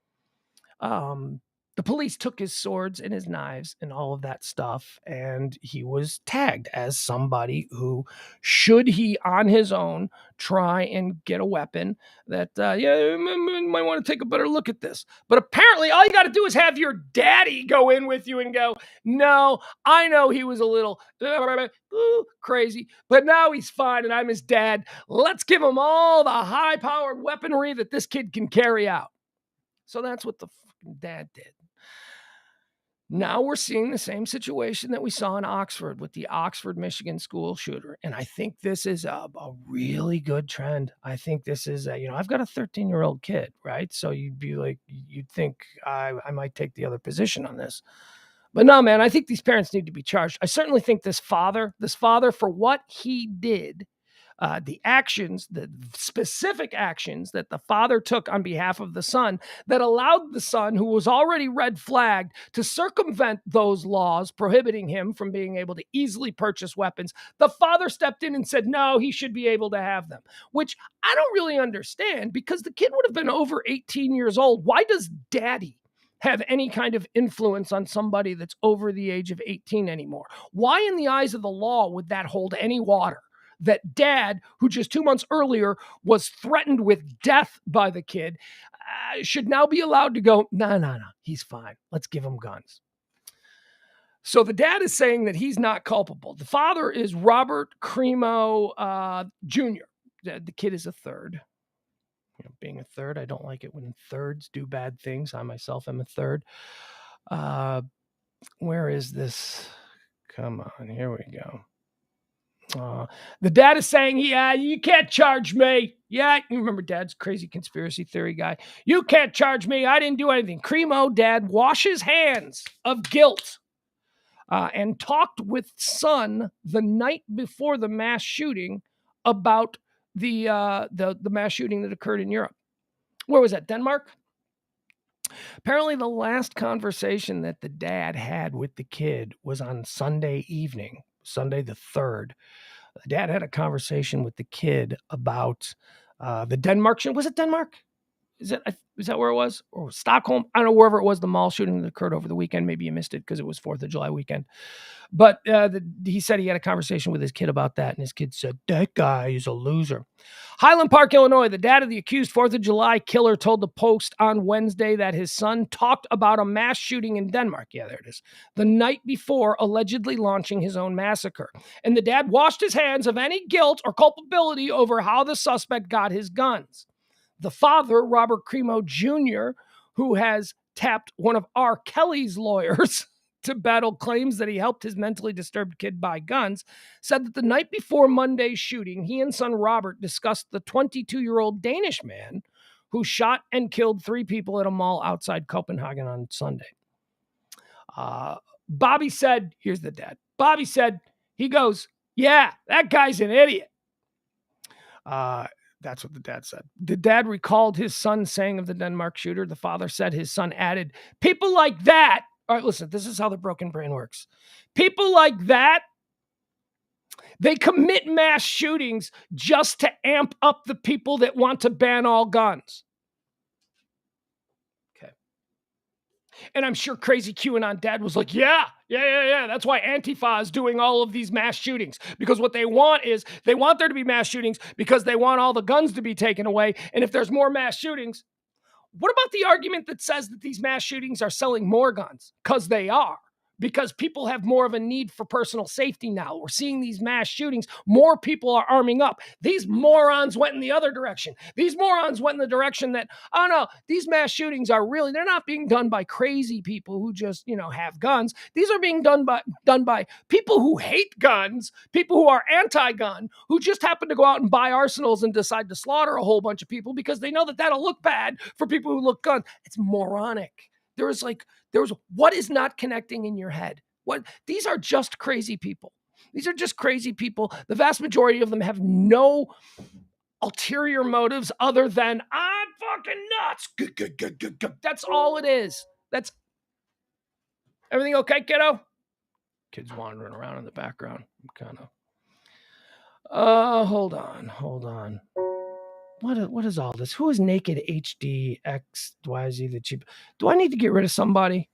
The police took his swords and his knives and all of that stuff, and he was tagged as somebody who, should he on his own try and get a weapon, that, you might want to take a better look at this. But apparently all you got to do is have your daddy go in with you and go, no, I know he was a little crazy, but now he's fine and I'm his dad. Let's give him all the high-powered weaponry that this kid can carry out. So that's what the fucking dad did. Now we're seeing the same situation that we saw in Oxford with the Oxford, Michigan school shooter. And I think this is a really good trend. I think this is, I've got a 13-year-old kid, right? So you'd think I might take the other position on this. But no, man, I think these parents need to be charged. I certainly think this father for what he did, the specific actions that the father took on behalf of the son that allowed the son, who was already red flagged, to circumvent those laws prohibiting him from being able to easily purchase weapons. The father stepped in and said, no, he should be able to have them, which I don't really understand, because the kid would have been over 18 years old. Why does daddy have any kind of influence on somebody that's over the age of 18 anymore? Why in the eyes of the law would that hold any water? That dad, who just 2 months earlier was threatened with death by the kid, should now be allowed to go, no, he's fine. Let's give him guns. So the dad is saying that he's not culpable. The father is Robert Cremo Jr. The kid is a third. Being a third, I don't like it when thirds do bad things. I myself am a third. Where is this? Come on, here we go. The dad is saying, yeah, you can't charge me. Yeah, you remember dad's crazy conspiracy theory guy. You can't charge me. I didn't do anything. Cremo dad washes hands of guilt and talked with son the night before the mass shooting about the mass shooting that occurred in Europe. Where was that? Denmark? Apparently the last conversation that the dad had with the kid was on Sunday evening, Sunday the 3rd. The dad had a conversation with the kid about the Denmark shooting. Was it Denmark? Is that where it was? Or Stockholm? I don't know, wherever it was, the mall shooting that occurred over the weekend. Maybe you missed it because it was 4th of July weekend. But he said he had a conversation with his kid about that, and his kid said, that guy is a loser. Highland Park, Illinois, the dad of the accused 4th of July killer told the Post on Wednesday that his son talked about a mass shooting in Denmark. Yeah, there it is. The night before allegedly launching his own massacre. And the dad washed his hands of any guilt or culpability over how the suspect got his guns. The father, Robert Cremo Jr., who has tapped one of R. Kelly's lawyers to battle claims that he helped his mentally disturbed kid buy guns, said that the night before Monday's shooting, he and son Robert discussed the 22-year-old Danish man who shot and killed 3 people at a mall outside Copenhagen on Sunday. Bobby said, here's the dad. Bobby said, he goes, yeah, that guy's an idiot. That's what the dad said. The dad recalled his son saying of the Denmark shooter. The father said his son added, people like that. All right, listen, this is how the broken brain works. People like that, they commit mass shootings just to amp up the people that want to ban all guns. Okay. And I'm sure crazy QAnon dad was like, yeah. That's why Antifa is doing all of these mass shootings. Because what they want is, they want there to be mass shootings because they want all the guns to be taken away. And if there's more mass shootings, What about the argument that says that these mass shootings are selling more guns? Because they are. Because people have more of a need for personal safety now. We're seeing these mass shootings. More people are arming up. These morons went in the other direction. These morons went in the direction that, oh no, these mass shootings are really, they're not being done by crazy people who just, have guns. These are being done by people who hate guns, people who are anti-gun, who just happen to go out and buy arsenals and decide to slaughter a whole bunch of people because they know that that'll look bad for people who look guns. It's moronic. There's what is not connecting in your head? What? These are just crazy people. These are just crazy people. The vast majority of them have no ulterior motives other than I'm fucking nuts. That's all it is. That's everything okay, kiddo? Kids wandering around in the background. I'm kind of. Hold on. What is all this? Who is Naked HD XYZ the cheap? Do I need to get rid of somebody?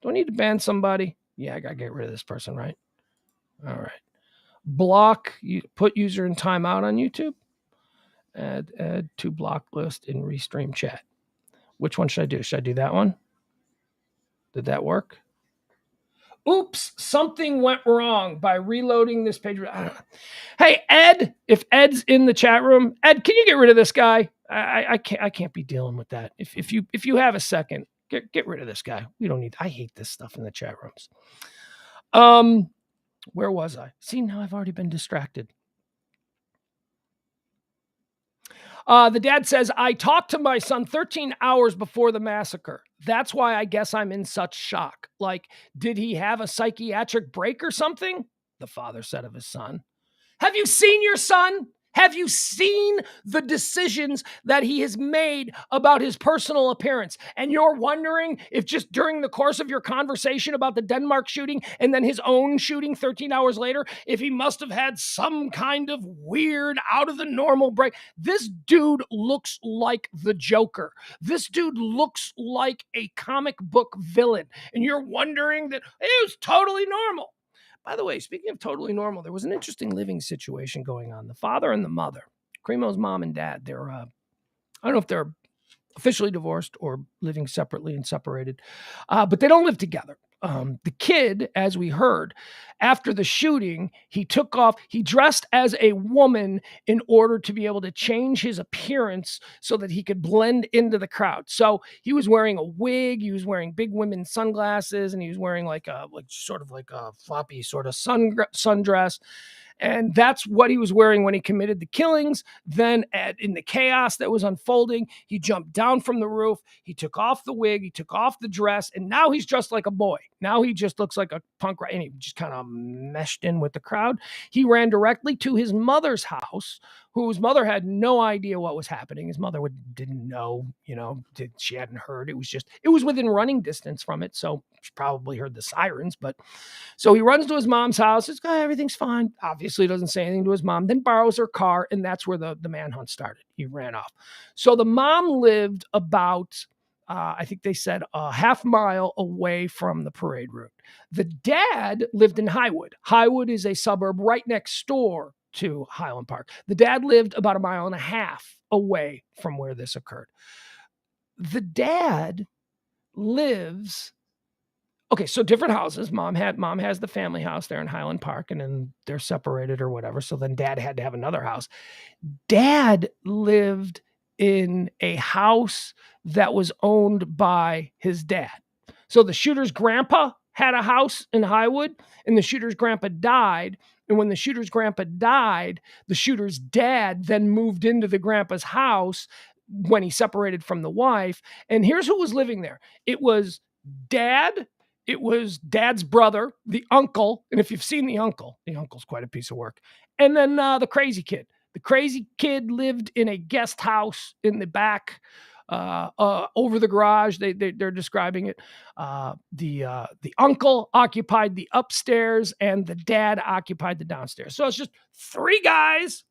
Do I need to ban somebody? Yeah, I gotta get rid of this person, right? All right. Block, put user in timeout on YouTube. Add to block list in restream chat. Which one should I do? Should I do that one? Did that work? Oops, something went wrong by reloading this page. Hey, Ed, if Ed's in the chat room, Ed, can you get rid of this guy? I can't be dealing with that. If you have a second, get rid of this guy. We don't need. I hate this stuff in the chat rooms. Where was I? See, now I've already been distracted. The dad says, I talked to my son 13 hours before the massacre. That's why I guess I'm in such shock. Like, did he have a psychiatric break or something? The father said of his son. Have you seen your son? Have you seen the decisions that he has made about his personal appearance? And you're wondering if just during the course of your conversation about the Denmark shooting and then his own shooting 13 hours later, if he must have had some kind of weird out of the normal break. This dude looks like the Joker. This dude looks like a comic book villain. And you're wondering that it was totally normal. By the way, speaking of totally normal, there was an interesting living situation going on. The father and the mother, Cremo's mom and dad, they're, I don't know if they're officially divorced or living separately and separated, but they don't live together. The kid, as we heard, after the shooting, he took off, he dressed as a woman in order to be able to change his appearance so that he could blend into the crowd. So he was wearing a wig, he was wearing big women's sunglasses, and he was wearing like a floppy sort of sundress. And that's what he was wearing when he committed the killings. Then in the chaos that was unfolding, he jumped down from the roof. He took off the wig. He took off the dress. And now he's dressed like a boy. Now he just looks like a punk rock. And he just kind of meshed in with the crowd. He ran directly to his mother's house, whose mother had no idea what was happening. His mother didn't know, she hadn't heard. It was within running distance from it. So she probably heard the sirens. But so he runs to his mom's house. Says, everything's fine. Obviously doesn't say anything to his mom, then borrows her car. And that's where the manhunt started. He ran off. So the mom lived about, I think they said a half mile away from the parade route. The dad lived in Highwood. Highwood is a suburb right next door to Highland Park. The dad lived about a mile and a half away from where this occurred. The dad lives, okay, so different houses. Mom has the family house there in Highland Park, and then they're separated or whatever. So then dad had to have another house. Dad lived in a house that was owned by his dad. So the shooter's grandpa had a house in Highwood, and the shooter's grandpa died. And when the shooter's grandpa died, the shooter's dad then moved into the grandpa's house when he separated from the wife. And here's who was living there. It was dad. It was dad's brother, the uncle. And if you've seen the uncle's quite a piece of work. And then the crazy kid. The crazy kid lived in a guest house in the back, over the garage. They're describing it. The uncle occupied the upstairs and the dad occupied the downstairs. So it's just three guys.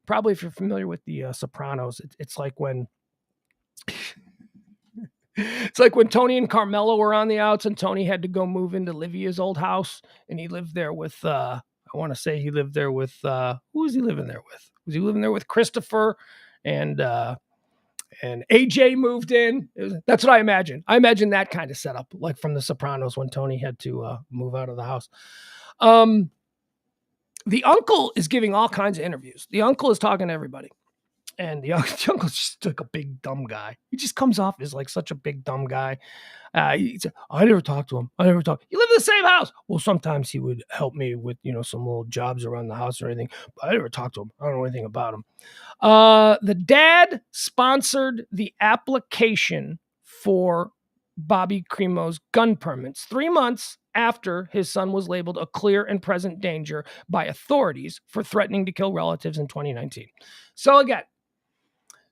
Probably if you're familiar with the Sopranos, it's like when Tony and Carmelo were on the outs and Tony had to go move into Livia's old house, and he lived there with I want to say he lived there with who was he living there with? Was he living there with Christopher and and AJ moved in. That's what I imagine. I imagine that kind of setup, like from The Sopranos when Tony had to move out of the house. The uncle is giving all kinds of interviews. The uncle is talking to everybody. And the uncle's just like a big dumb guy. He just comes off as like such a big dumb guy. I never talked to him. You live in the same house. Well, sometimes he would help me with, some little jobs around the house or anything. But I never talked to him. I don't know anything about him. The dad sponsored the application for Bobby Cremo's gun permits 3 months after his son was labeled a clear and present danger by authorities for threatening to kill relatives in 2019.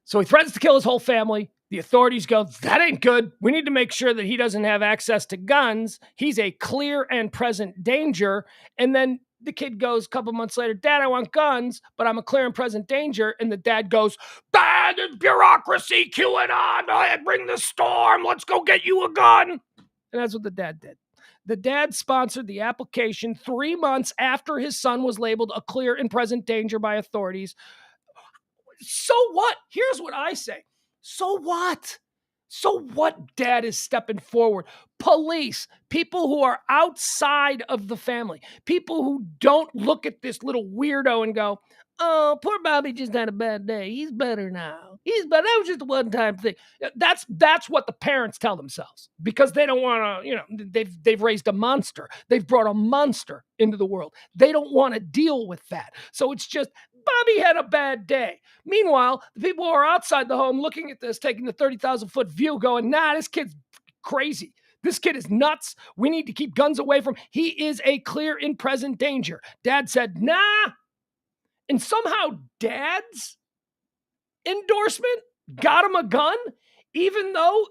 So he threatens to kill his whole family. The authorities go, that ain't good. We need to make sure that he doesn't have access to guns. He's a clear and present danger. And then the kid goes a couple months later, Dad, I want guns, but I'm a clear and present danger. And the dad goes, bad bureaucracy, QAnon, bring the storm. Let's go get you a gun. And that's what the dad did. The dad sponsored the application 3 months after his son was labeled a clear and present danger by authorities. So what? Here's what I say. So what? So what? Dad is stepping forward. Police, people who are outside of the family, people who don't look at this little weirdo and go, oh, poor Bobby just had a bad day. He's better now. That was just a one-time thing. That's what the parents tell themselves because they don't want to, they've raised a monster. They've brought a monster into the world. They don't want to deal with that. So it's just, Bobby had a bad day. Meanwhile, the people who are outside the home looking at this, taking the 30,000-foot view, going, nah, this kid's crazy. This kid is nuts. We need to keep guns away from him. He is a clear and present danger. Dad said, nah. And somehow Dad's endorsement got him a gun, even though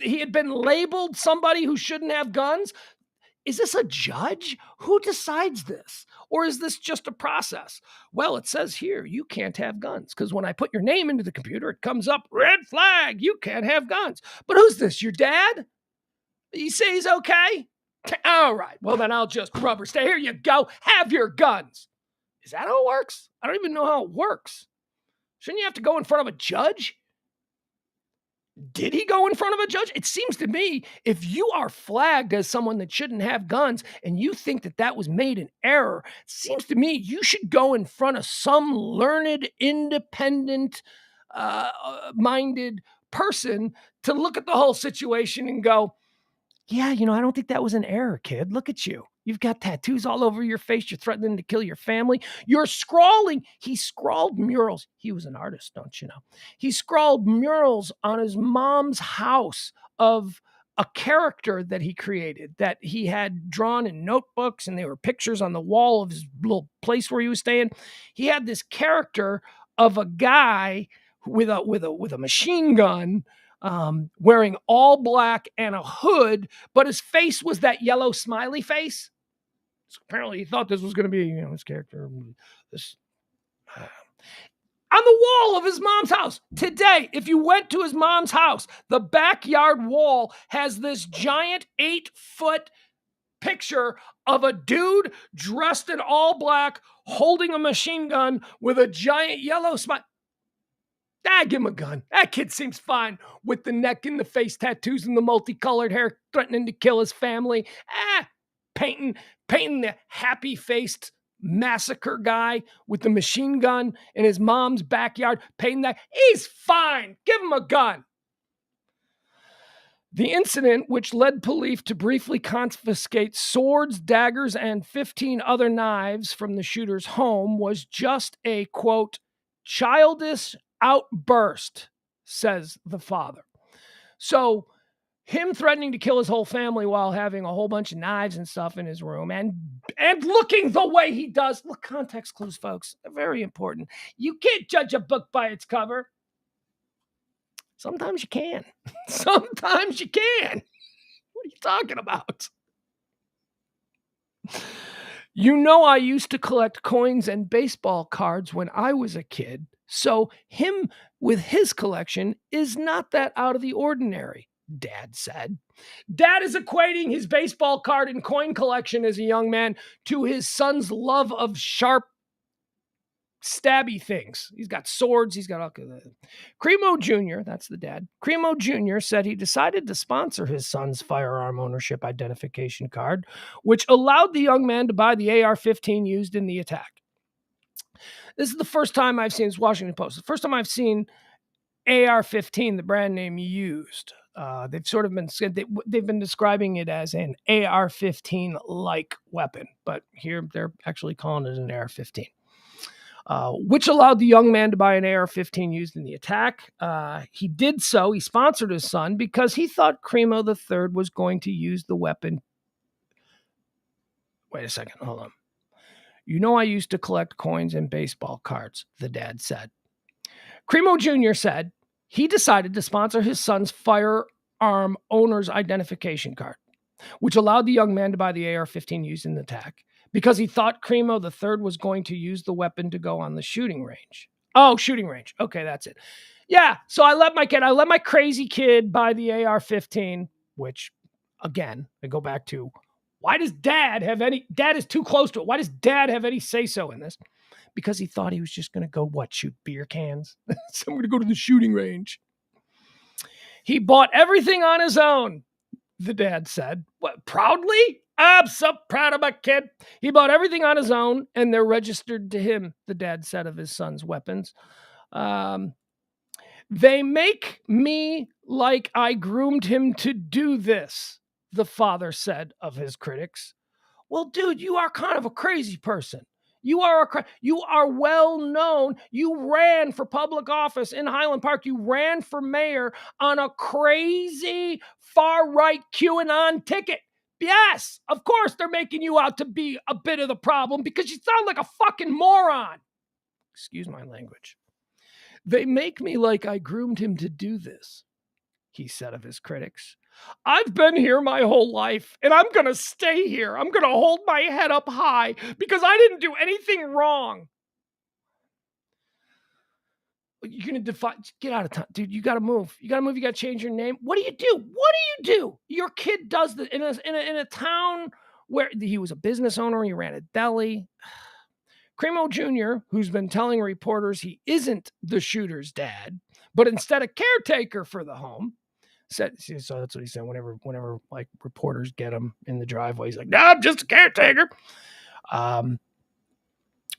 he had been labeled somebody who shouldn't have guns. Is this a judge? Who decides this? Or is this just a process? Well, it says here, you can't have guns because when I put your name into the computer, it comes up, red flag, you can't have guns. But who's this, your dad? You say he's okay? All right, well, then I'll just rubber stay. Here you go, have your guns. Is that how it works? I don't even know how it works. Shouldn't you have to go in front of a judge? Did he go in front of a judge? It seems to me if you are flagged as someone that shouldn't have guns and you think that was made in error, it seems to me you should go in front of some learned, independent, minded person to look at the whole situation and go, yeah, I don't think that was an error, kid. Look at you. You've got tattoos all over your face. You're threatening to kill your family. You're scrawling. He scrawled murals. He was an artist, don't you know? He scrawled murals on his mom's house of a character that he created that he had drawn in notebooks, and they were pictures on the wall of his little place where he was staying. He had this character of a guy with a machine gun, wearing all black and a hood, but his face was that yellow smiley face. So apparently he thought this was going to be, his character. This on the wall of his mom's house today. If you went to his mom's house, the backyard wall has this giant 8-foot picture of a dude dressed in all black, holding a machine gun with a giant yellow smile. Give him a gun. That kid seems fine with the neck and the face tattoos and the multicolored hair, threatening to kill his family. Painting the happy-faced massacre guy with the machine gun in his mom's backyard. Painting that. He's fine. Give him a gun. The incident, which led police to briefly confiscate swords, daggers, and 15 other knives from the shooter's home, was just a, quote, childish outburst, says the father. So him threatening to kill his whole family while having a whole bunch of knives and stuff in his room and looking the way he does. Look, context clues, folks, are very important. You can't judge a book by its cover. Sometimes you can. Sometimes you can. What are you talking about? I used to collect coins and baseball cards when I was a kid. So him with his collection is not that out of the ordinary, Dad said. Dad is equating his baseball card and coin collection as a young man to his son's love of sharp stabby things. He's got swords. He's got all. Cremo Jr., that's the dad. Cremo Jr. said he decided to sponsor his son's firearm ownership identification card, which allowed the young man to buy the AR-15 used in the attack. This is the first time I've seen, it's Washington Post, the first time I've seen AR-15, the brand name, used. They've sort of been they've been describing it as an AR-15 like weapon, but here they're actually calling it an AR-15. Which allowed the young man to buy an AR-15 used in the attack. He did so. He sponsored his son because he thought Cremo III was going to use the weapon. Wait a second. Hold on. You know, I used to collect coins and baseball cards, the dad said. Cremo Jr. said he decided to sponsor his son's firearm owner's identification card, which allowed the young man to buy the AR-15 used in the attack because he thought Cremo III was going to use the weapon to go on the shooting range. Oh, shooting range. Okay, that's it. Yeah, so I let my crazy kid buy the AR-15, which, again, I go back to, why does dad is too close to it. Why does dad have any say-so in this? Because he thought he was just going to go, shoot beer cans? So I'm going to go to the shooting range. He bought everything on his own, the dad said. What, proudly? I'm so proud of my kid. He bought everything on his own, and they're registered to him, the dad said of his son's weapons. They make me like I groomed him to do this, the father said of his critics. Well, dude, you are kind of a crazy person. You are well known. You ran for public office in Highland Park. You ran for mayor on a crazy far-right QAnon ticket. Yes, of course they're making you out to be a bit of the problem because you sound like a fucking moron. Excuse my language. They make me like I groomed him to do this, he said of his critics. I've been here my whole life, and I'm going to stay here. I'm going to hold my head up high because I didn't do anything wrong. You're going to get out of town. Dude, you got to move. You got to change your name. What do you do? Your kid does this in a town where he was a business owner. He ran a deli. Cremo Jr., who's been telling reporters he isn't the shooter's dad, but instead a caretaker for the home, said, so that's what he said whenever like reporters get him in the driveway. He's like, no, I'm just a caretaker.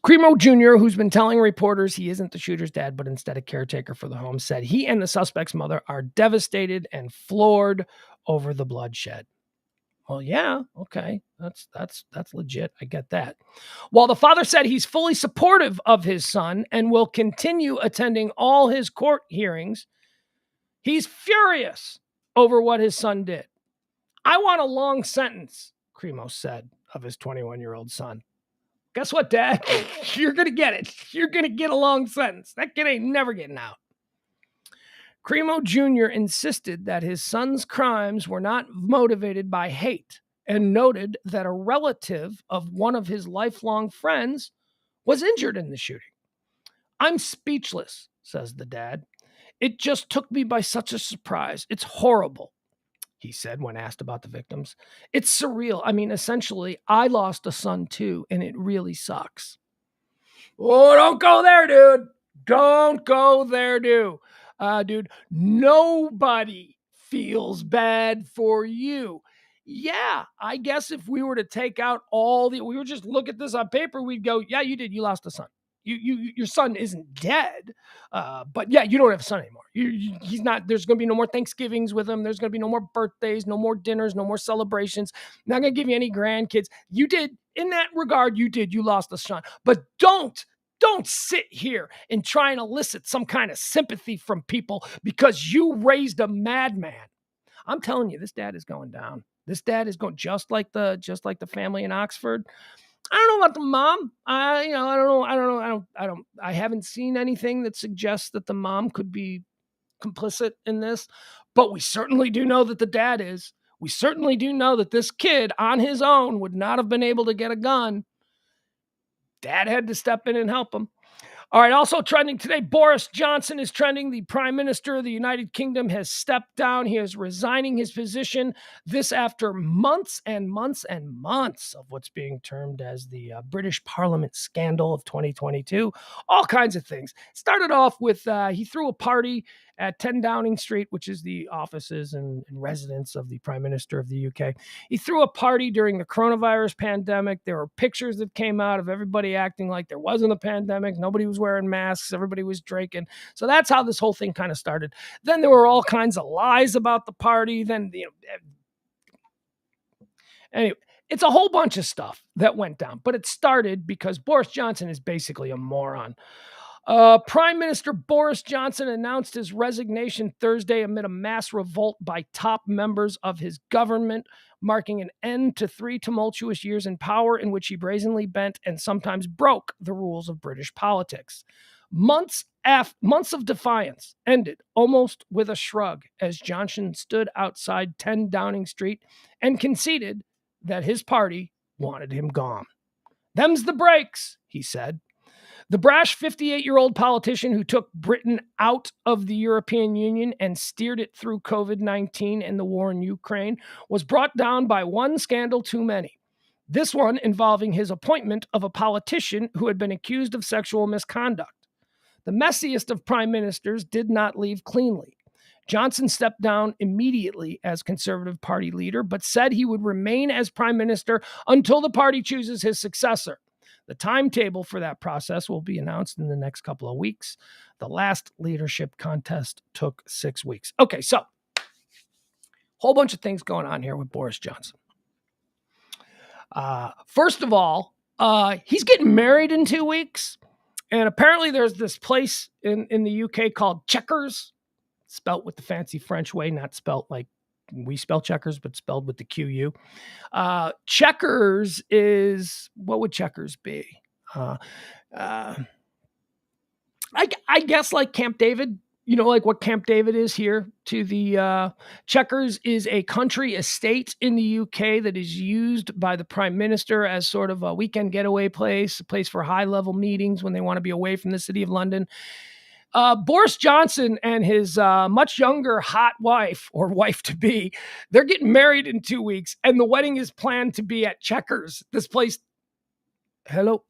Cremo Jr., who's been telling reporters he isn't the shooter's dad, but instead a caretaker for the home, said he and the suspect's mother are devastated and floored over the bloodshed. Well, yeah, okay, that's legit. I get that. While the father said he's fully supportive of his son and will continue attending all his court hearings, he's furious over what his son did. I want a long sentence, Cremo said of his 21-year-old son. Guess what, Dad? You're going to get it. You're going to get a long sentence. That kid ain't never getting out. Cremo Jr. insisted that his son's crimes were not motivated by hate and noted that a relative of one of his lifelong friends was injured in the shooting. I'm speechless, says the dad. It just took me by such a surprise. It's horrible, he said when asked about the victims. It's surreal. I mean, essentially, I lost a son too, and it really sucks. Oh, don't go there, dude. Don't go there, dude. Dude, nobody feels bad for you. Yeah, I guess if we were to take out we were just look at this on paper, we'd go, yeah, you did. You lost a son. Your son isn't dead, but yeah, you don't have a son anymore. He's not. There's going to be no more Thanksgivings with him. There's going to be no more birthdays, no more dinners, no more celebrations. Not going to give you any grandkids. You did, in that regard, you did. You lost a son, but don't sit here and try and elicit some kind of sympathy from people because you raised a madman. I'm telling you, this dad is going down. This dad is going just like the family in Oxford. I don't know about the mom. I don't know. I haven't seen anything that suggests that the mom could be complicit in this, but we certainly do know that the dad is. We certainly do know that this kid on his own would not have been able to get a gun. Dad had to step in and help him. All right, also trending today, Boris Johnson is trending. The Prime Minister of the United Kingdom has stepped down. He is resigning his position. This after months and months and months of what's being termed as the British Parliament scandal of 2022. All kinds of things. Started off with he threw a party at 10 Downing Street, which is the offices and residence of the Prime Minister of the UK. He threw a party during the coronavirus pandemic. There were pictures that came out of everybody acting like there wasn't a pandemic. Nobody was wearing masks. Everybody was drinking. So that's how this whole thing kind of started. Then there were all kinds of lies about the party. Then, anyway, it's a whole bunch of stuff that went down. But it started because Boris Johnson is basically a moron. Prime Minister Boris Johnson announced his resignation Thursday amid a mass revolt by top members of his government, marking an end to 3 tumultuous years in power in which he brazenly bent and sometimes broke the rules of British politics. Months of defiance ended almost with a shrug as Johnson stood outside 10 Downing Street and conceded that his party wanted him gone. "Them's the breaks," he said. The brash 58-year-old politician who took Britain out of the European Union and steered it through COVID-19 and the war in Ukraine was brought down by one scandal too many. This one involving his appointment of a politician who had been accused of sexual misconduct. The messiest of prime ministers did not leave cleanly. Johnson stepped down immediately as Conservative Party leader, but said he would remain as prime minister until the party chooses his successor. The timetable for that process will be announced in the next couple of weeks. The last leadership contest took 6 weeks. Okay, so whole bunch of things going on here with Boris Johnson. First of all, he's getting married in 2 weeks. And apparently there's this place in the UK called Checkers, spelt with the fancy French way, not spelt like we spell checkers, but spelled with the QU. Checkers is, what would Checkers be? I guess like Camp David, like what Camp David is here to the Checkers is a country estate in the UK that is used by the Prime Minister as sort of a weekend getaway place, a place for high level meetings when they want to be away from the city of London. Boris Johnson and his much younger hot wife or wife-to-be, they're getting married in 2 weeks, and the wedding is planned to be at Checkers. This place. Hello?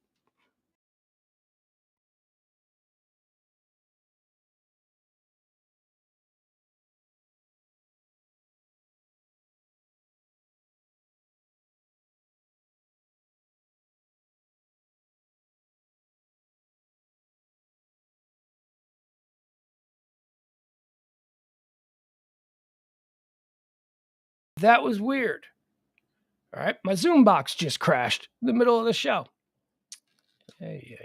That was weird. All right, my Zoom box just crashed in the middle of the show. Hey.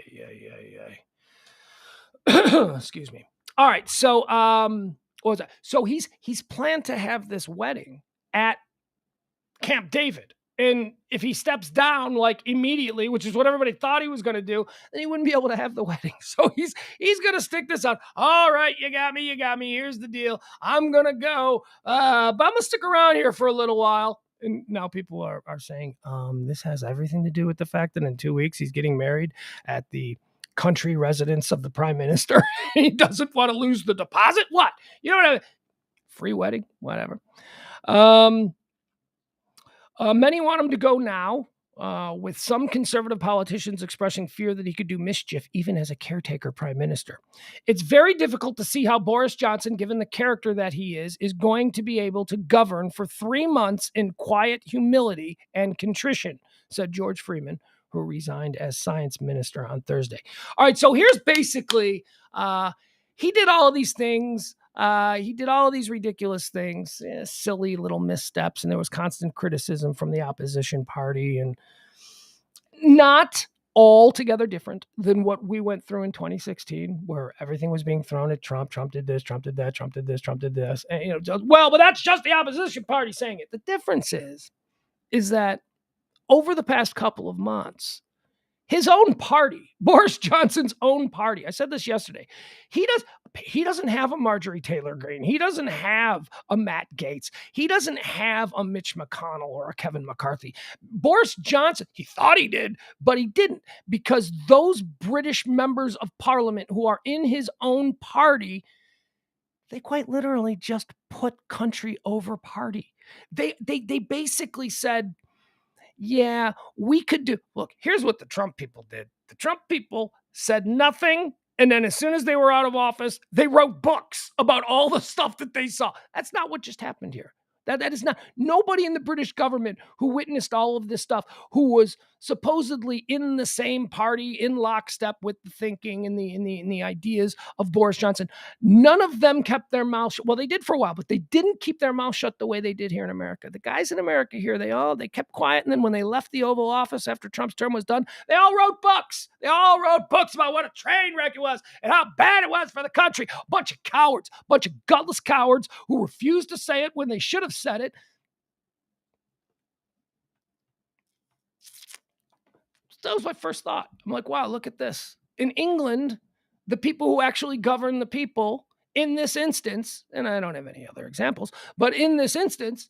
Excuse me. All right, so what was that? So he's planned to have this wedding at Camp David. And if he steps down like immediately, which is what everybody thought he was going to do, then he wouldn't be able to have the wedding. So he's going to stick this out. All right, you got me. Here's the deal. I'm going to go, but I'm going to stick around here for a little while. And now people are saying this has everything to do with the fact that in 2 weeks he's getting married at the country residence of the Prime Minister. He doesn't want to lose the deposit. What? You know what I mean? Free wedding, whatever. Many want him to go now, with some conservative politicians expressing fear that he could do mischief even as a caretaker prime minister. It's very difficult to see how Boris Johnson, given the character that he is going to be able to govern for 3 months in quiet humility and contrition, said George Freeman, who resigned as science minister on Thursday. All right, so here's basically, he did all of these things. He did all of these ridiculous things, silly little missteps, and there was constant criticism from the opposition party, and not altogether different than what we went through in 2016, where everything was being thrown at Trump. Trump did this, Trump did that, Trump did this, Trump did this. And, but that's just the opposition party saying it. The difference is that over the past couple of months, His own party, Boris Johnson's own party. I said this yesterday. He doesn't have a Marjorie Taylor Greene. He doesn't have a Matt Gaetz. He doesn't have a Mitch McConnell or a Kevin McCarthy. Boris Johnson, he thought he did, but he didn't, because those British members of parliament who are in his own party, they quite literally just put country over party. They basically said, yeah, we could do. Look, here's what the Trump people did. The Trump people said nothing. And then as soon as they were out of office, they wrote books about all the stuff that they saw. That's not what just happened here. That is not, nobody in the British government who witnessed all of this stuff, who was supposedly in the same party, in lockstep with the thinking and the ideas of Boris Johnson, none of them kept their mouth shut. Well, they did for a while, but they didn't keep their mouth shut the way they did here in America. The guys in America here, they kept quiet. And then when they left the Oval Office after Trump's term was done, they all wrote books. They all wrote books about what a train wreck it was and how bad it was for the country. A bunch of cowards, a bunch of gutless cowards who refused to say it when they should have said it. That was my first thought. I'm like, wow, look at this. In England, the people who actually govern the people in this instance, and I don't have any other examples, but in this instance,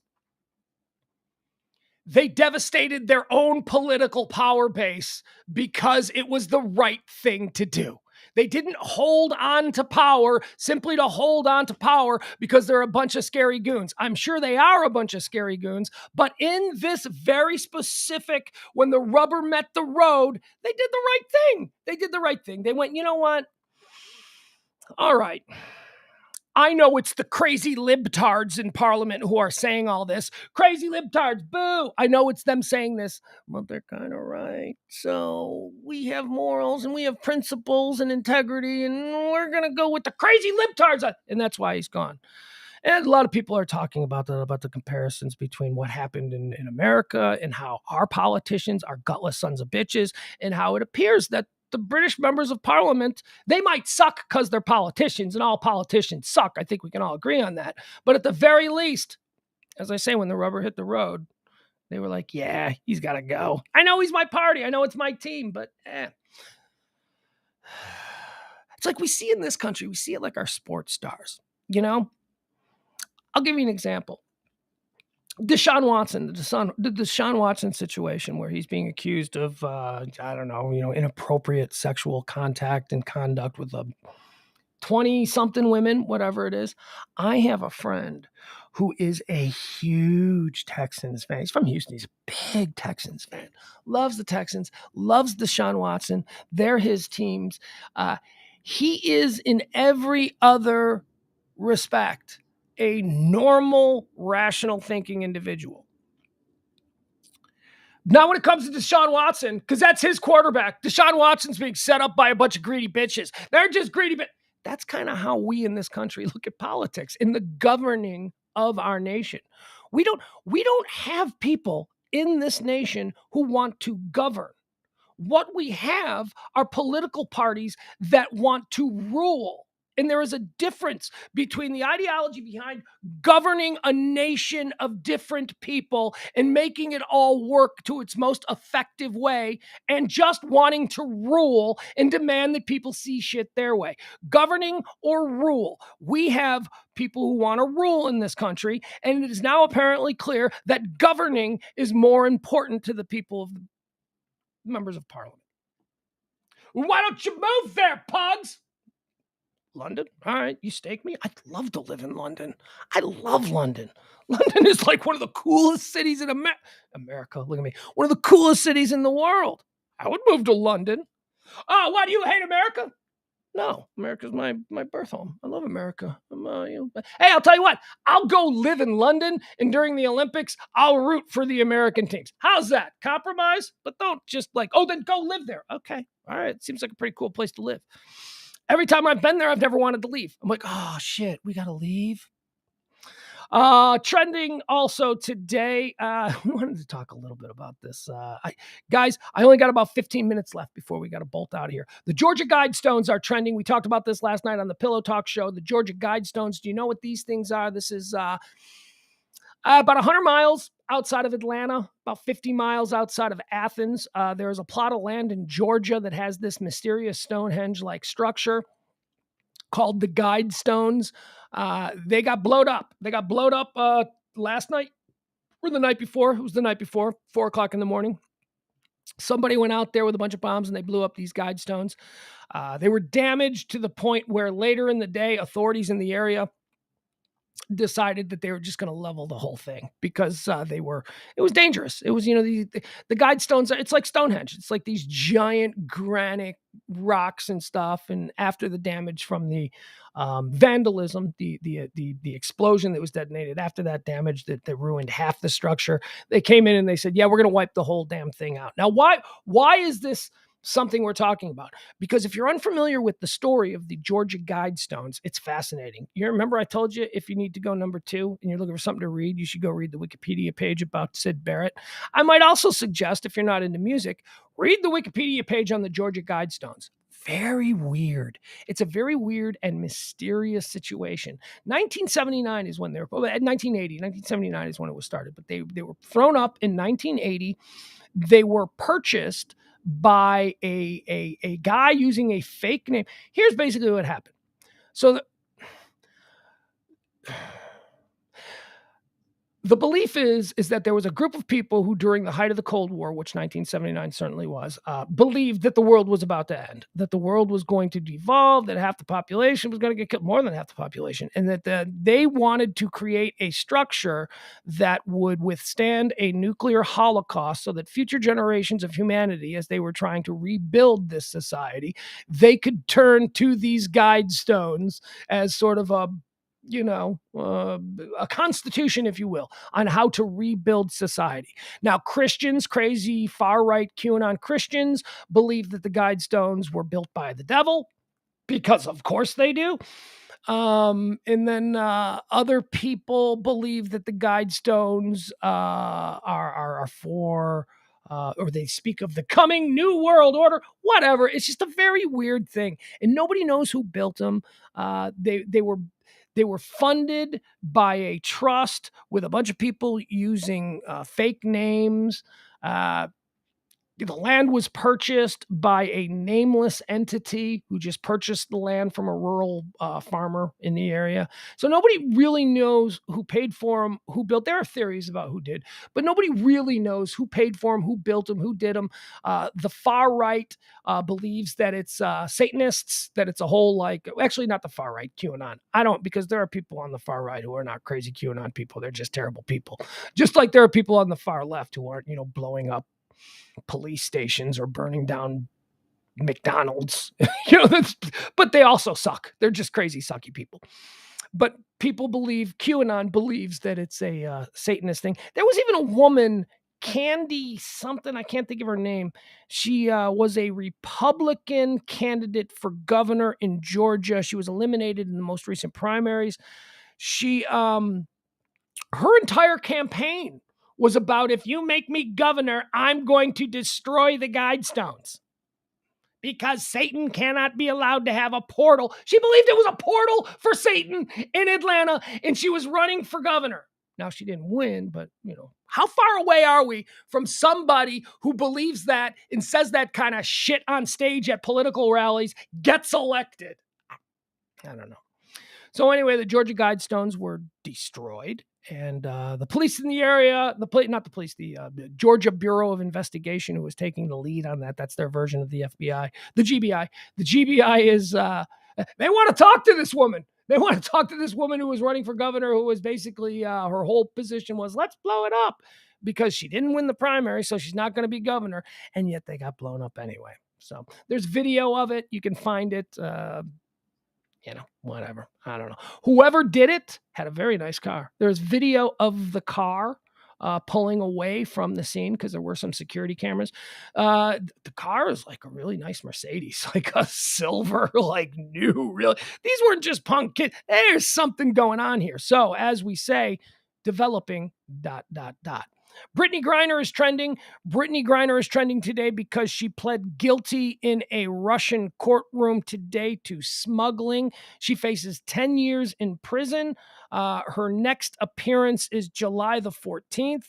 they devastated their own political power base because it was the right thing to do. They didn't hold on to power simply to hold on to power because they're a bunch of scary goons. I'm sure they are a bunch of scary goons, but in this very specific, when the rubber met the road, they did the right thing. They did the right thing. They went, you know what? All right. I know it's the crazy libtards in Parliament who are saying all this. Crazy libtards, boo! I know it's them saying this, but they're kind of right. So we have morals and we have principles and integrity, and we're going to go with the crazy libtards. And that's why he's gone. And a lot of people are talking about the comparisons between what happened in America and how our politicians are gutless sons of bitches, and how it appears that the British members of parliament, they might suck because they're politicians, and all politicians suck. I think we can all agree on that. But at the very least, as I say, when the rubber hit the road, they were like, yeah, he's got to go. I know he's my party. I know it's my team, but It's like we see in this country, we see it like our sports stars, you know? I'll give you an example. Deshaun Watson, the Deshaun Watson situation where he's being accused of, inappropriate sexual contact and conduct with 20-something women, whatever it is. I have a friend who is a huge Texans fan. He's from Houston. He's a big Texans fan. Loves the Texans, loves Deshaun Watson. They're his teams. He is in every other respect a normal, rational thinking individual. Now, when it comes to Deshaun Watson, because that's his quarterback, Deshaun Watson's being set up by a bunch of greedy bitches. They're just greedy bitches. That's kind of how we in this country look at politics, in the governing of our nation. We don't have people in this nation who want to govern. What we have are political parties that want to rule. And there is a difference between the ideology behind governing a nation of different people and making it all work to its most effective way, and just wanting to rule and demand that people see shit their way. Governing or rule. We have people who want to rule in this country, and it is now apparently clear that governing is more important to the people of the members of parliament. Why don't you move there, Pugs? London? All right, you stake me? I'd love to live in London. I love London. London is like one of the coolest cities in America. Look at me. One of the coolest cities in the world. I would move to London. Oh, why do you hate America? No, America's my birth home. I love America. Hey, I'll tell you what. I'll go live in London, and during the Olympics, I'll root for the American teams. How's that? Compromise? But don't just then go live there. Okay. All right. Seems like a pretty cool place to live. Every time I've been there, I've never wanted to leave. I'm like, oh, shit, we got to leave. Trending also today, we wanted to talk a little bit about this. Guys, I only got about 15 minutes left before we got to bolt out of here. The Georgia Guidestones are trending. We talked about this last night on the Pillow Talk show. The Georgia Guidestones, do you know what these things are? This is About 100 miles outside of Atlanta, about 50 miles outside of Athens, there is a plot of land in Georgia that has this mysterious Stonehenge-like structure called the Guidestones. They got blowed up. They got blowed up last night or the night before. It was the night before, 4 o'clock in the morning. Somebody went out there with a bunch of bombs and they blew up these Guidestones. They were damaged to the point where later in the day, authorities in the area decided that they were just going to level the whole thing because it was dangerous. It was, the Guidestones, it's like Stonehenge. It's like these giant granite rocks and stuff. And after the damage from the vandalism, the explosion that was detonated after that damage that ruined half the structure, they came in and they said, yeah, we're going to wipe the whole damn thing out. Now, why is this something we're talking about? Because if you're unfamiliar with the story of the Georgia Guidestones, it's fascinating. You remember I told you if you need to go number 2 and you're looking for something to read, you should go read the Wikipedia page about Syd Barrett. I might also suggest, if you're not into music, read the Wikipedia page on the Georgia Guidestones. Very weird. It's a very weird and mysterious situation. 1979 is when 1979 is when it was started, but they were thrown up in 1980. They were purchased by a guy using a fake name. Here's basically what happened. So the belief is that there was a group of people who, during the height of the Cold War, which 1979 certainly was, believed that the world was about to end, that the world was going to devolve, that half the population was going to get killed, more than half the population, and that they wanted to create a structure that would withstand a nuclear holocaust so that future generations of humanity, as they were trying to rebuild this society, they could turn to these Guidestones as sort of a constitution, if you will, on how to rebuild society. Now, Christians, crazy far-right QAnon Christians, believe that the Guidestones were built by the devil, because of course they do. And then other people believe that the Guidestones are for, or they speak of the coming new world order, whatever. It's just a very weird thing. And nobody knows who built them. They were funded by a trust with a bunch of people using fake names. The land was purchased by a nameless entity who just purchased the land from a rural farmer in the area. So nobody really knows who paid for them, who built. There are theories about who did, but nobody really knows who paid for them, who built them, who did them. The far right believes that it's Satanists, that it's a whole actually not the far right, QAnon. I don't, because there are people on the far right who are not crazy QAnon people. They're just terrible people. Just like there are people on the far left who aren't, blowing up police stations or burning down McDonald's, but they also suck. They're just crazy, sucky people. But people believe, QAnon believes that it's a Satanist thing. There was even a woman, Candy something, I can't think of her name. She was a Republican candidate for governor in Georgia. She was eliminated in the most recent primaries. Her entire campaign was about, if you make me governor, I'm going to destroy the Guidestones. Because Satan cannot be allowed to have a portal. She believed it was a portal for Satan in Atlanta, and she was running for governor. Now, she didn't win, but, how far away are we from somebody who believes that and says that kind of shit on stage at political rallies, gets elected? I don't know. So anyway, the Georgia Guidestones were destroyed, and the police in the area, the Georgia Bureau of Investigation, who was taking the lead on that, that's their version of the FBI, the GBI. The GBI is, they want to talk to this woman. They want to talk to this woman who was running for governor, who was basically, her whole position was, let's blow it up, because she didn't win the primary, so she's not going to be governor, and yet they got blown up anyway. So there's video of it. You can find it. Whatever. I don't know. Whoever did it had a very nice car. There's video of the car pulling away from the scene because there were some security cameras. The car is like a really nice Mercedes, like a silver, like new, really. These weren't just punk kids. There's something going on here. So as we say, developing ... Britney Griner is trending. Britney Griner is trending today because she pled guilty in a Russian courtroom today to smuggling. She faces 10 years in prison. Her next appearance is July the 14th.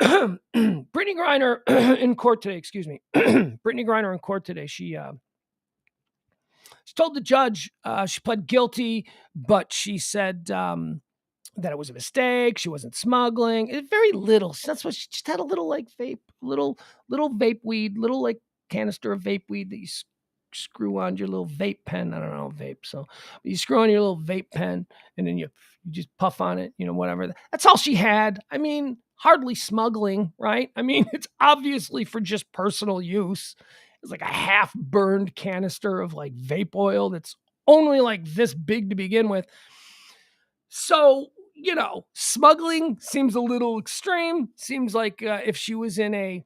Britney Griner in court today, excuse me. Britney Griner in court today. She told the judge she pled guilty, but she said that it was a mistake. She wasn't smuggling. Very little. That's what she just had a little like vape, little vape weed, little like canister of vape weed that you screw on your little vape pen. I don't know, vape. So you screw on your little vape pen and then you just puff on it, whatever. That's all she had. I mean, hardly smuggling, right? I mean, it's obviously for just personal use. It's like a half burned canister of like vape oil that's only like this big to begin with. So, smuggling seems a little extreme. Seems like if she was in a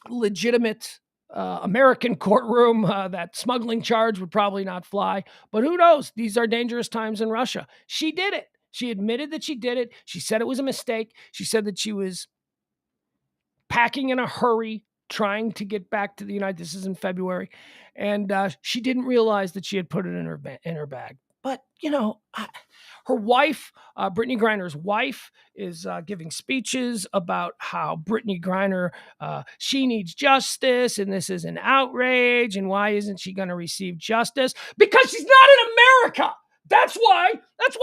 legitimate American courtroom, that smuggling charge would probably not fly. But who knows? These are dangerous times in Russia. She did it. She admitted that she did it. She said it was a mistake. She said that she was packing in a hurry, trying to get back to the United States. This is in February. And she didn't realize that she had put it in her bag. But, her wife, Britney Griner's wife, is giving speeches about how Britney Griner, she needs justice and this is an outrage and why isn't she going to receive justice? Because she's not in America. That's why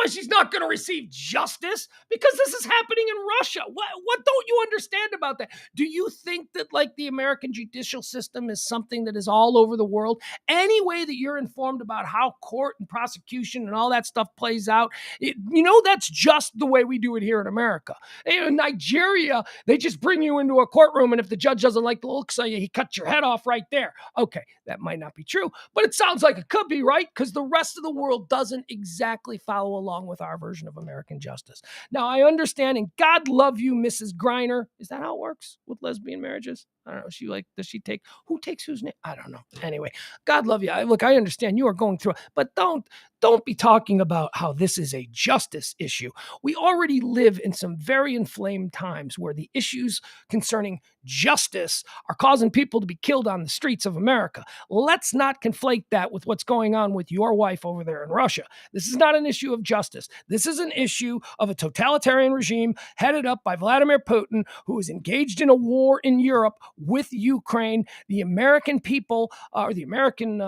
she's not going to receive justice, because this is happening in Russia. What don't you understand about that? Do you think that like the American judicial system is something that is all over the world? Any way that you're informed about how court and prosecution and all that stuff plays out, that's just the way we do it here in America. In Nigeria, they just bring you into a courtroom, and if the judge doesn't like the looks of you, he cuts your head off right there. Okay, that might not be true, but it sounds like it could be, right? Because the rest of the world doesn't exactly follow along with our version of American justice. Now, I understand, and God love you, Mrs. Griner. Is that how it works with lesbian marriages? I don't know. Who takes whose name? I don't know. Anyway, God love you. Look, I understand you are going through it, but don't be talking about how this is a justice issue. We already live in some very inflamed times where the issues concerning justice are causing people to be killed on the streets of America. Let's not conflate that with what's going on with your wife over there in Russia. This is not an issue of justice. This is an issue of a totalitarian regime headed up by Vladimir Putin, who is engaged in a war in Europe with Ukraine. The American people, or the American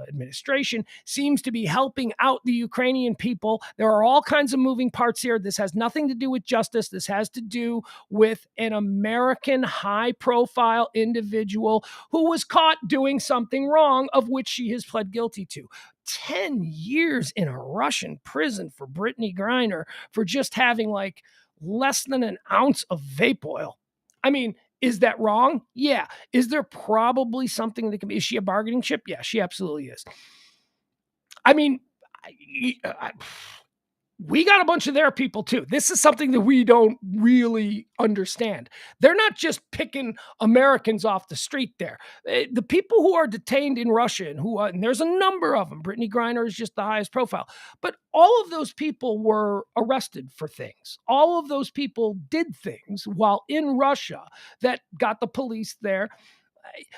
administration, seems to be helping out the Ukrainian people. There are all kinds of moving parts here. This has nothing to do with justice. This has to do with an American high-profile individual who was caught doing something wrong, of which she has pled guilty to. 10 years in a Russian prison for Britney Griner for just having like less than an ounce of vape oil. I mean, is that wrong? Yeah. Is there probably something that can be? Is she a bargaining chip? Yeah, she absolutely is. I mean, we got a bunch of their people too. This is something that we don't really understand. They're not just picking Americans off the street there. The people who are detained in Russia and there's a number of them. Britney Griner is just the highest profile. But all of those people were arrested for things. All of those people did things while in Russia that got the police there.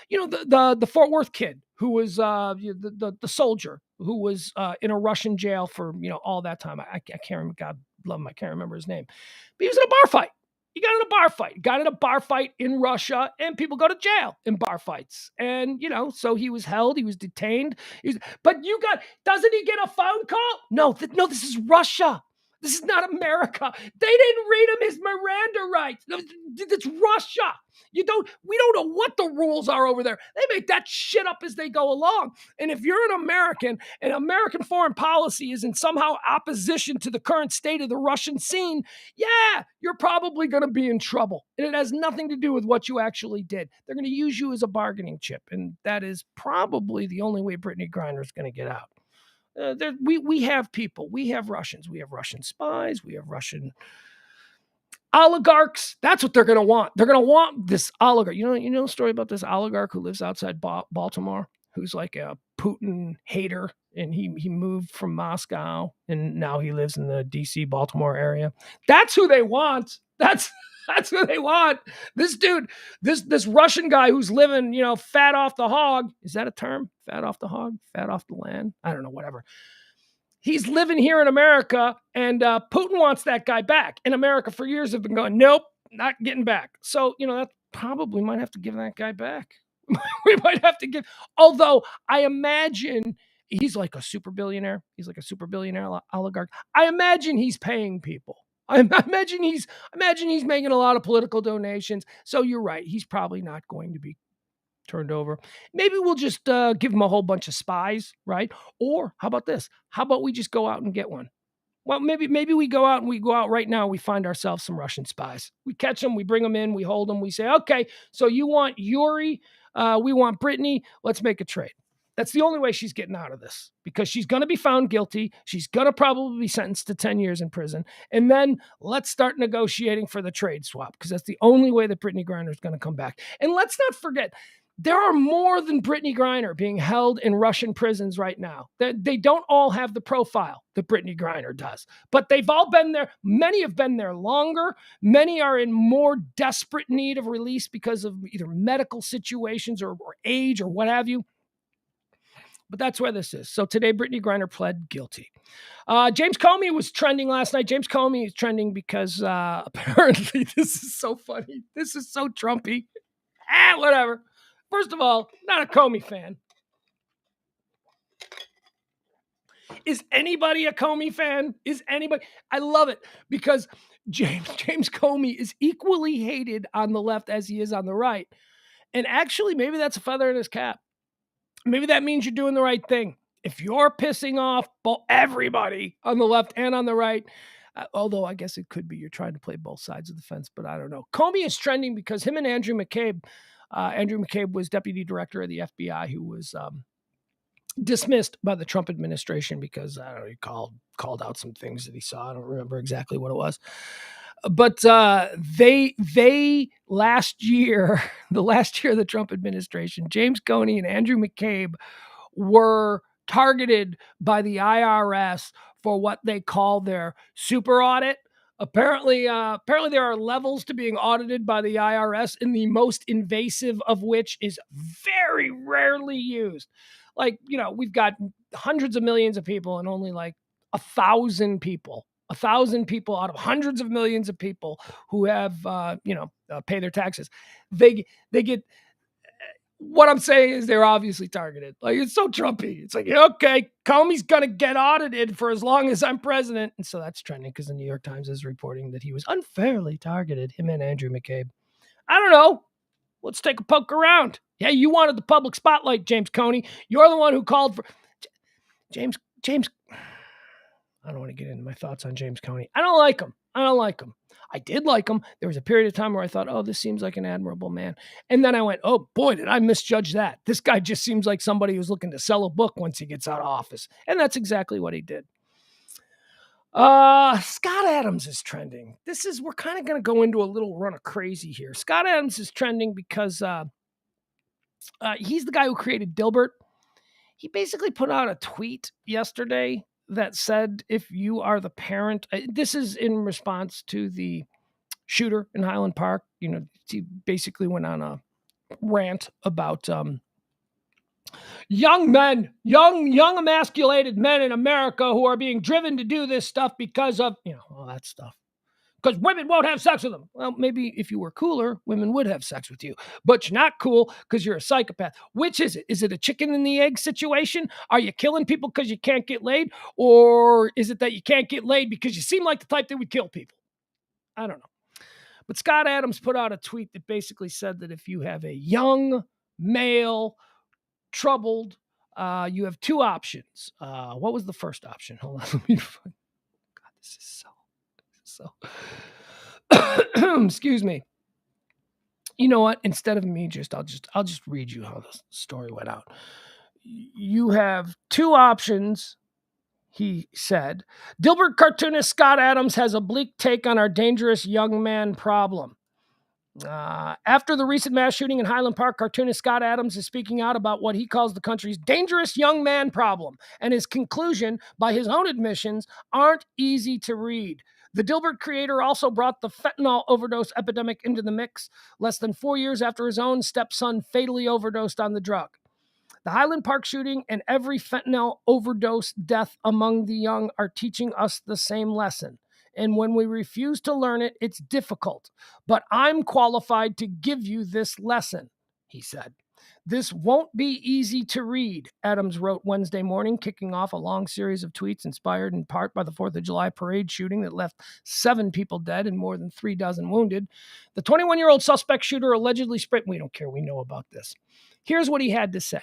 The Fort Worth kid who was the soldier who was in a Russian jail for all that time. I can't remember. God love him. I can't remember his name. But he was in a bar fight. He got in a bar fight. Got in a bar fight in Russia, and people go to jail in bar fights. And so he was held. He was detained. Doesn't he get a phone call? No, this is Russia. This is not America. They didn't read him his Miranda rights. It's Russia. We don't know what the rules are over there. They make that shit up as they go along. And if you're an American and American foreign policy is in somehow opposition to the current state of the Russian scene, yeah, you're probably going to be in trouble. And it has nothing to do with what you actually did. They're going to use you as a bargaining chip. And that is probably the only way Britney Griner is going to get out. We have people. We have Russians. We have Russian spies. We have Russian oligarchs. That's what they're going to want. They're going to want this oligarch. You know the story about this oligarch who lives outside Baltimore, who's like a Putin hater, and he moved from Moscow, and now he lives in the DC Baltimore area. That's who they want. That's who they want. This dude, this Russian guy who's living, fat off the hog. Is that a term? Fat off the hog? Fat off the land? I don't know, whatever. He's living here in America, and Putin wants that guy back. And America for years have been going, nope, not getting back. So, that probably might have to give that guy back. We might have to give, although I imagine he's like a super billionaire. He's like a super billionaire oligarch. I imagine he's paying people. I imagine he's making a lot of political donations. So you're right. He's probably not going to be turned over. Maybe we'll just give him a whole bunch of spies, right? Or how about this? How about we just go out and get one? Well, maybe we go out right now. We find ourselves some Russian spies. We catch them. We bring them in. We hold them. We say, okay, so you want Yuri? We want Britney. Let's make a trade. That's the only way she's getting out of this, because she's going to be found guilty. She's going to probably be sentenced to 10 years in prison. And then let's start negotiating for the trade swap, because that's the only way that Britney Griner is going to come back. And let's not forget, there are more than Britney Griner being held in Russian prisons right now. They don't all have the profile that Britney Griner does, but they've all been there. Many have been there longer. Many are in more desperate need of release because of either medical situations or age or what have you. But that's where this is. So today, Britney Griner pled guilty. James Comey was trending last night. James Comey is trending because apparently this is so funny. This is so Trumpy. Whatever. First of all, not a Comey fan. Is anybody a Comey fan? Is anybody? I love it because James Comey is equally hated on the left as he is on the right. And actually, maybe that's a feather in his cap. Maybe that means you're doing the right thing. If you're pissing off everybody on the left and on the right, although I guess it could be you're trying to play both sides of the fence, but I don't know. Comey is trending because him and Andrew McCabe was deputy director of the FBI, who was dismissed by the Trump administration because, I don't know, he called out some things that he saw. I don't remember exactly what it was. But they last year, the last year of the Trump administration, James Comey and Andrew McCabe were targeted by the IRS for what they call their super audit. Apparently there are levels to being audited by the IRS, and the most invasive of which is very rarely used. Like, we've got hundreds of millions of people and only like 1,000 people out of hundreds of millions of people who have, pay their taxes. They get, what I'm saying is they're obviously targeted. Like, it's so Trumpy. It's like, okay, Comey's going to get audited for as long as I'm president. And so that's trending because the New York Times is reporting that he was unfairly targeted, him and Andrew McCabe. I don't know. Let's take a poke around. Yeah, you wanted the public spotlight, James Comey. You're the one who called for James. I don't want to get into my thoughts on James Comey. I don't like him. I did like him. There was a period of time where I thought, oh, this seems like an admirable man. And then I went, oh, boy, did I misjudge that. This guy just seems like somebody who's looking to sell a book once he gets out of office. And that's exactly what he did. Scott Adams is trending. We're kind of going to go into a little run of crazy here. Scott Adams is trending because he's the guy who created Dilbert. He basically put out a tweet yesterday that said, if you are the parent, this is in response to the shooter in Highland Park. He basically went on a rant about young men, young emasculated men in America who are being driven to do this stuff because of, all that stuff. Because women won't have sex with them. Well, maybe if you were cooler, women would have sex with you. But you're not cool because you're a psychopath. Which is it? Is it a chicken and the egg situation? Are you killing people because you can't get laid? Or is it that you can't get laid because you seem like the type that would kill people? I don't know. But Scott Adams put out a tweet that basically said that if you have a young male, troubled, you have two options. What was the first option? Hold on. Let me find. God, this is so. Excuse me. You know what? Instead of me, I'll just read you how the story went out. You have two options, he said. Dilbert cartoonist Scott Adams has a bleak take on our dangerous young man problem. After the recent mass shooting in Highland Park, cartoonist Scott Adams is speaking out about what he calls the country's dangerous young man problem, and his conclusion, by his own admissions, aren't easy to read. The Dilbert creator also brought the fentanyl overdose epidemic into the mix, less than 4 years after his own stepson fatally overdosed on the drug. The Highland Park shooting and every fentanyl overdose death among the young are teaching us the same lesson. And when we refuse to learn it, it's difficult. But I'm qualified to give you this lesson, he said. This won't be easy to read, Adams wrote Wednesday morning, kicking off a long series of tweets inspired in part by the 4th of July parade shooting that left 7 people dead and more than 36 wounded. The 21-year-old suspect shooter allegedly sprayed. We don't care. We know about this. Here's what he had to say.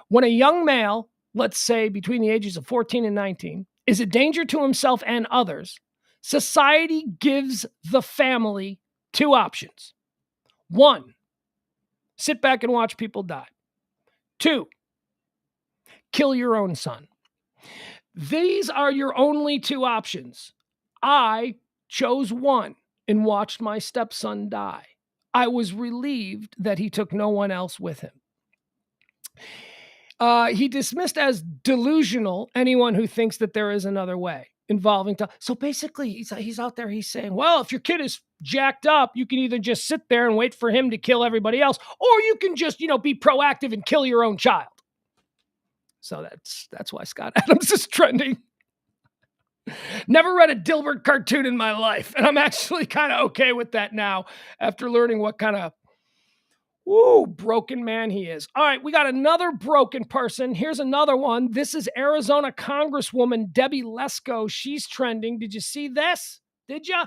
When a young male, let's say between the ages of 14 and 19, is a danger to himself and others, society gives the family 2 options. 1, sit back and watch people die. 2, kill your own son. These are your only 2 options. I chose 1 and watched my stepson die. I was relieved that he took no one else with him. He dismissed as delusional anyone who thinks that there is another way involving. So basically, he's out there. He's saying, well, if your kid is jacked up, you can either just sit there and wait for him to kill everybody else, or you can just, be proactive and kill your own child. So that's why Scott Adams is trending. Never read a Dilbert cartoon in my life, and I'm actually kind of okay with that now after learning what kind of broken man he is. All right, we got another broken person. Here's another one. This is Arizona Congresswoman Debbie Lesko. She's trending. Did you see this? Did you?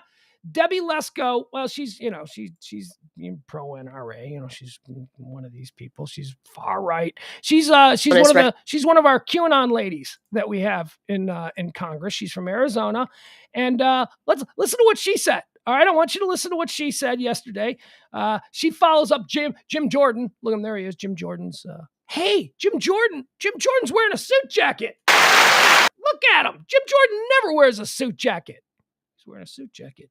Debbie Lesko, well, she's pro NRA. She's one of these people. She's far right. She's one of our QAnon ladies that we have in Congress. She's from Arizona, and let's listen to what she said. All right, I want you to listen to what she said yesterday. She follows up Jim Jordan. Look at him, there he is, Jim Jordan's. Hey, Jim Jordan. Jim Jordan's wearing a suit jacket. Look at him. Jim Jordan never wears a suit jacket. He's wearing a suit jacket.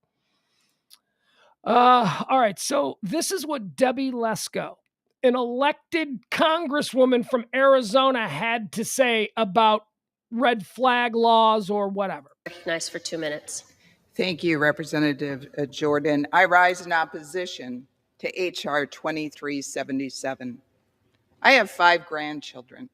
All right, so this is what Debbie Lesko, an elected congresswoman from Arizona, had to say about red flag laws or whatever. Nice for 2 minutes. Thank you, Representative Jordan. I rise in opposition to H.R. 2377. I have 5 grandchildren.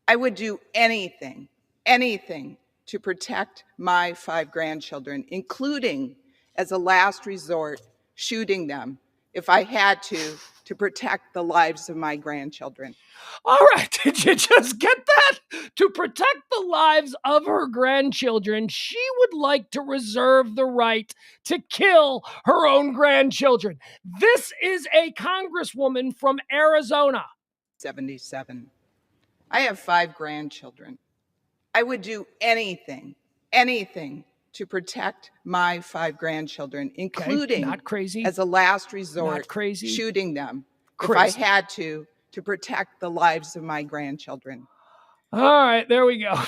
I would do anything to protect my 5 grandchildren, including, as a last resort, shooting them if I had to protect the lives of my grandchildren. All right, did you just get that? To protect the lives of her grandchildren, she would like to reserve the right to kill her own grandchildren. This is a congresswoman from Arizona. 77. I have 5 grandchildren. I would do anything to protect my 5 grandchildren, including, not crazy, as a last resort, shooting them if I had to protect the lives of my grandchildren. All right, there we go.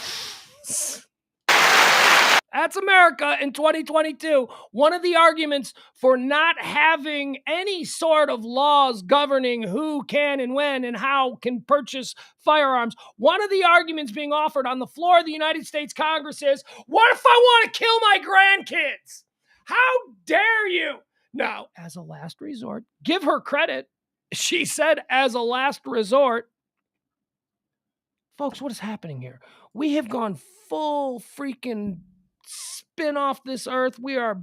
That's America in 2022. One of the arguments for not having any sort of laws governing who can and when and how can purchase firearms, one of the arguments being offered on the floor of the United States Congress is, what if I want to kill my grandkids? How dare you? Now, as a last resort, give her credit. She said as a last resort. Folks, what is happening here? We have gone full freaking spin off this earth. We are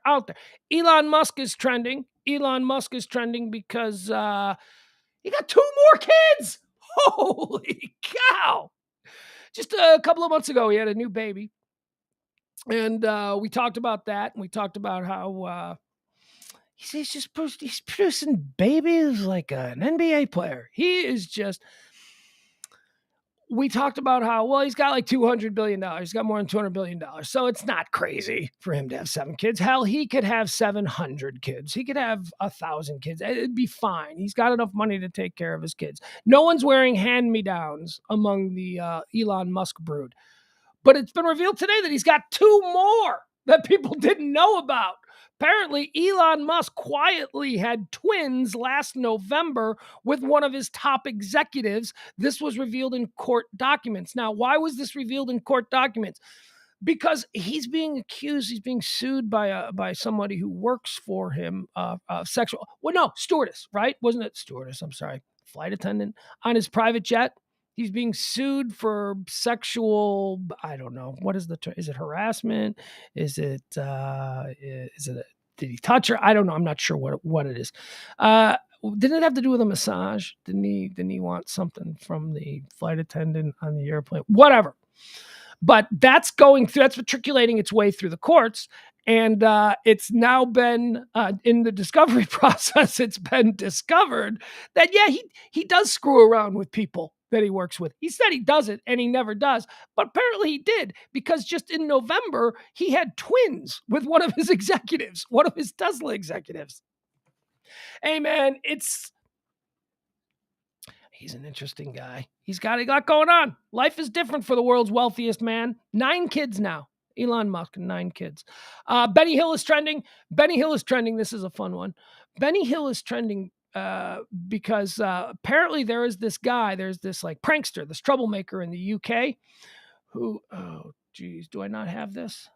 out there. Elon Musk is trending. Because he got 2 more kids. Holy cow. Just a couple of months ago, he had a new baby. And we talked about that. And we talked about how he's producing babies like an NBA player. He is just... We talked about how, well, he's got like $200 billion. He's got more than $200 billion. So it's not crazy for him to have 7 kids. Hell, he could have 700 kids. He could have 1,000 kids. It'd be fine. He's got enough money to take care of his kids. No one's wearing hand-me-downs among the Elon Musk brood. But it's been revealed today that he's got 2 more. that people didn't know about. Apparently, Elon Musk quietly had twins last November with one of his top executives. This was revealed in court documents. Now, why was this revealed in court documents? Because he's being accused, he's being sued by somebody who works for him, sexual. Well, no, stewardess, right? Wasn't it stewardess? I'm sorry, flight attendant on his private jet. He's being sued for sexual. I don't know what is the term. Is it harassment? Is it? Did he touch her? I don't know. I'm not sure what it is. Didn't it have to do with a massage? Didn't he want something from the flight attendant on the airplane? Whatever. But that's matriculating its way through the courts. And it's now been in the discovery process, it's been discovered that, yeah, he does screw around with people that he works with. He said he doesn't, and he never does. But apparently he did, because just in November, he had twins with one of his executives, one of his Tesla executives. Hey, man, he's an interesting guy. He's got a lot going on. Life is different for the world's wealthiest man. 9 kids now. Elon Musk, 9 kids. Benny Hill is trending. Benny Hill is trending. This is a fun one. Benny Hill is trending because apparently there's this like prankster, this troublemaker in the UK who, oh, geez, do I not have this?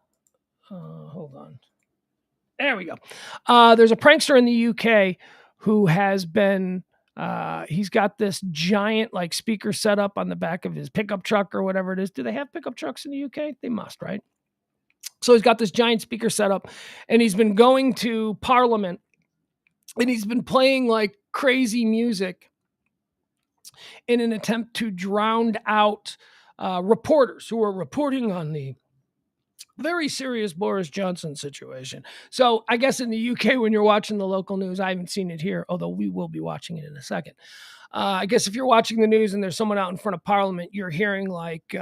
Hold on. There we go. There's a prankster in the UK who has been... he's got this giant like speaker set up on the back of his pickup truck or whatever it is. Do they have pickup trucks in the UK? They must, right? So he's got this giant speaker set up, and he's been going to Parliament, and he's been playing like crazy music in an attempt to drown out reporters who are reporting on the very serious Boris Johnson situation. So I guess in the UK, when you're watching the local news, I haven't seen it here, although we will be watching it in a second. I guess if you're watching the news and there's someone out in front of Parliament, you're hearing like,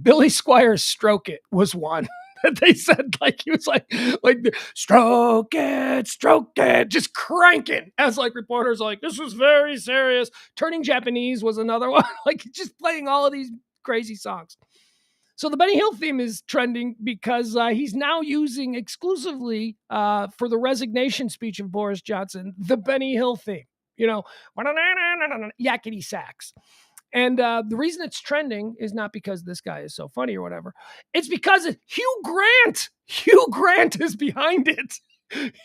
Billy Squire's "Stroke It" was one that they said, like, he was like stroke it, just cranking as like reporters like, this was very serious. Turning Japanese was another one, like just playing all of these crazy songs. So the Benny Hill theme is trending because he's now using exclusively for the resignation speech of Boris Johnson, the Benny Hill theme, yakety sax. And the reason it's trending is not because this guy is so funny or whatever. It's because Hugh Grant. Hugh Grant is behind it.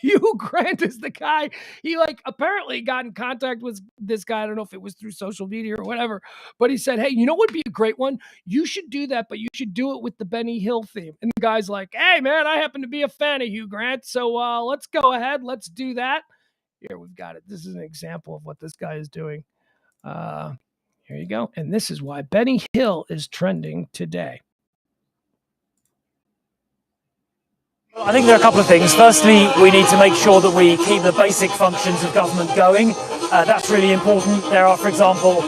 Hugh Grant is the guy. He like apparently got in contact with this guy. I don't know if it was through social media or whatever, but he said, hey, you know what would be a great one? You should do that, but you should do it with the Benny Hill theme. And the guy's like, hey, man, I happen to be a fan of Hugh Grant. So let's go ahead. Let's do that. Here, we've got it. This is an example of what this guy is doing. Here you go. And this is why Benny Hill is trending today. I think there are a couple of things. Firstly, we need to make sure that we keep the basic functions of government going. That's really important. There are, for example,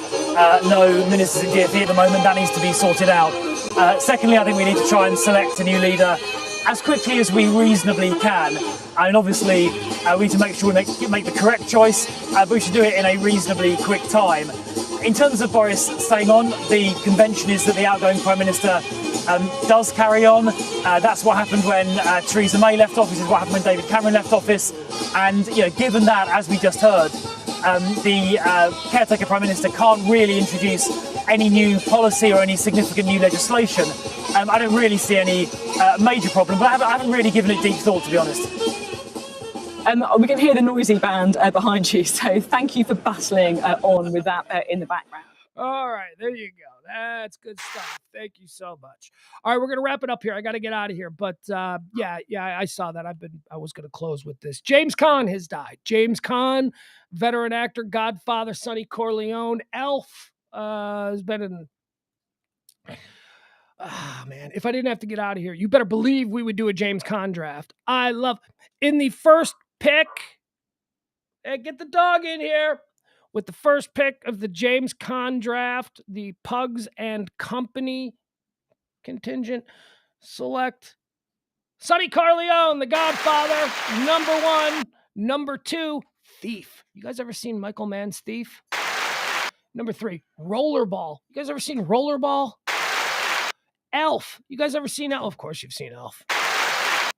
no ministers in DfE at the moment. That needs to be sorted out. Secondly, I think we need to try and select a new leader as quickly as we reasonably can. And obviously, we need to make sure we make the correct choice, but we should do it in a reasonably quick time. In terms of Boris staying on, the convention is that the outgoing Prime Minister does carry on. That's what happened when Theresa May left office, is what happened when David Cameron left office. And given that, as we just heard, the caretaker Prime Minister can't really introduce any new policy or any significant new legislation, I don't really see any major problem, but I haven't really given it deep thought, to be honest. We can hear the noisy band behind you, so thank you for battling on with that in the background. All right, there you go. That's good stuff. Thank you so much. All right, we're gonna wrap it up here. I got to get out of here, but yeah, I saw that. I was gonna close with this. James Caan has died. James Caan, veteran actor, Godfather, Sonny Corleone, Elf, has been in. Man, if I didn't have to get out of here, you better believe we would do a James Caan draft. I love in the first pick. Hey, get the dog in here. With the first pick of the James Caan draft, the Pugs and Company contingent select Sonny Corleone, the Godfather, number 1. Number 2, Thief. You guys ever seen Michael Mann's Thief? Number 3, Rollerball. You guys ever seen Rollerball? Elf. You guys ever seen Elf? Of course you've seen Elf. I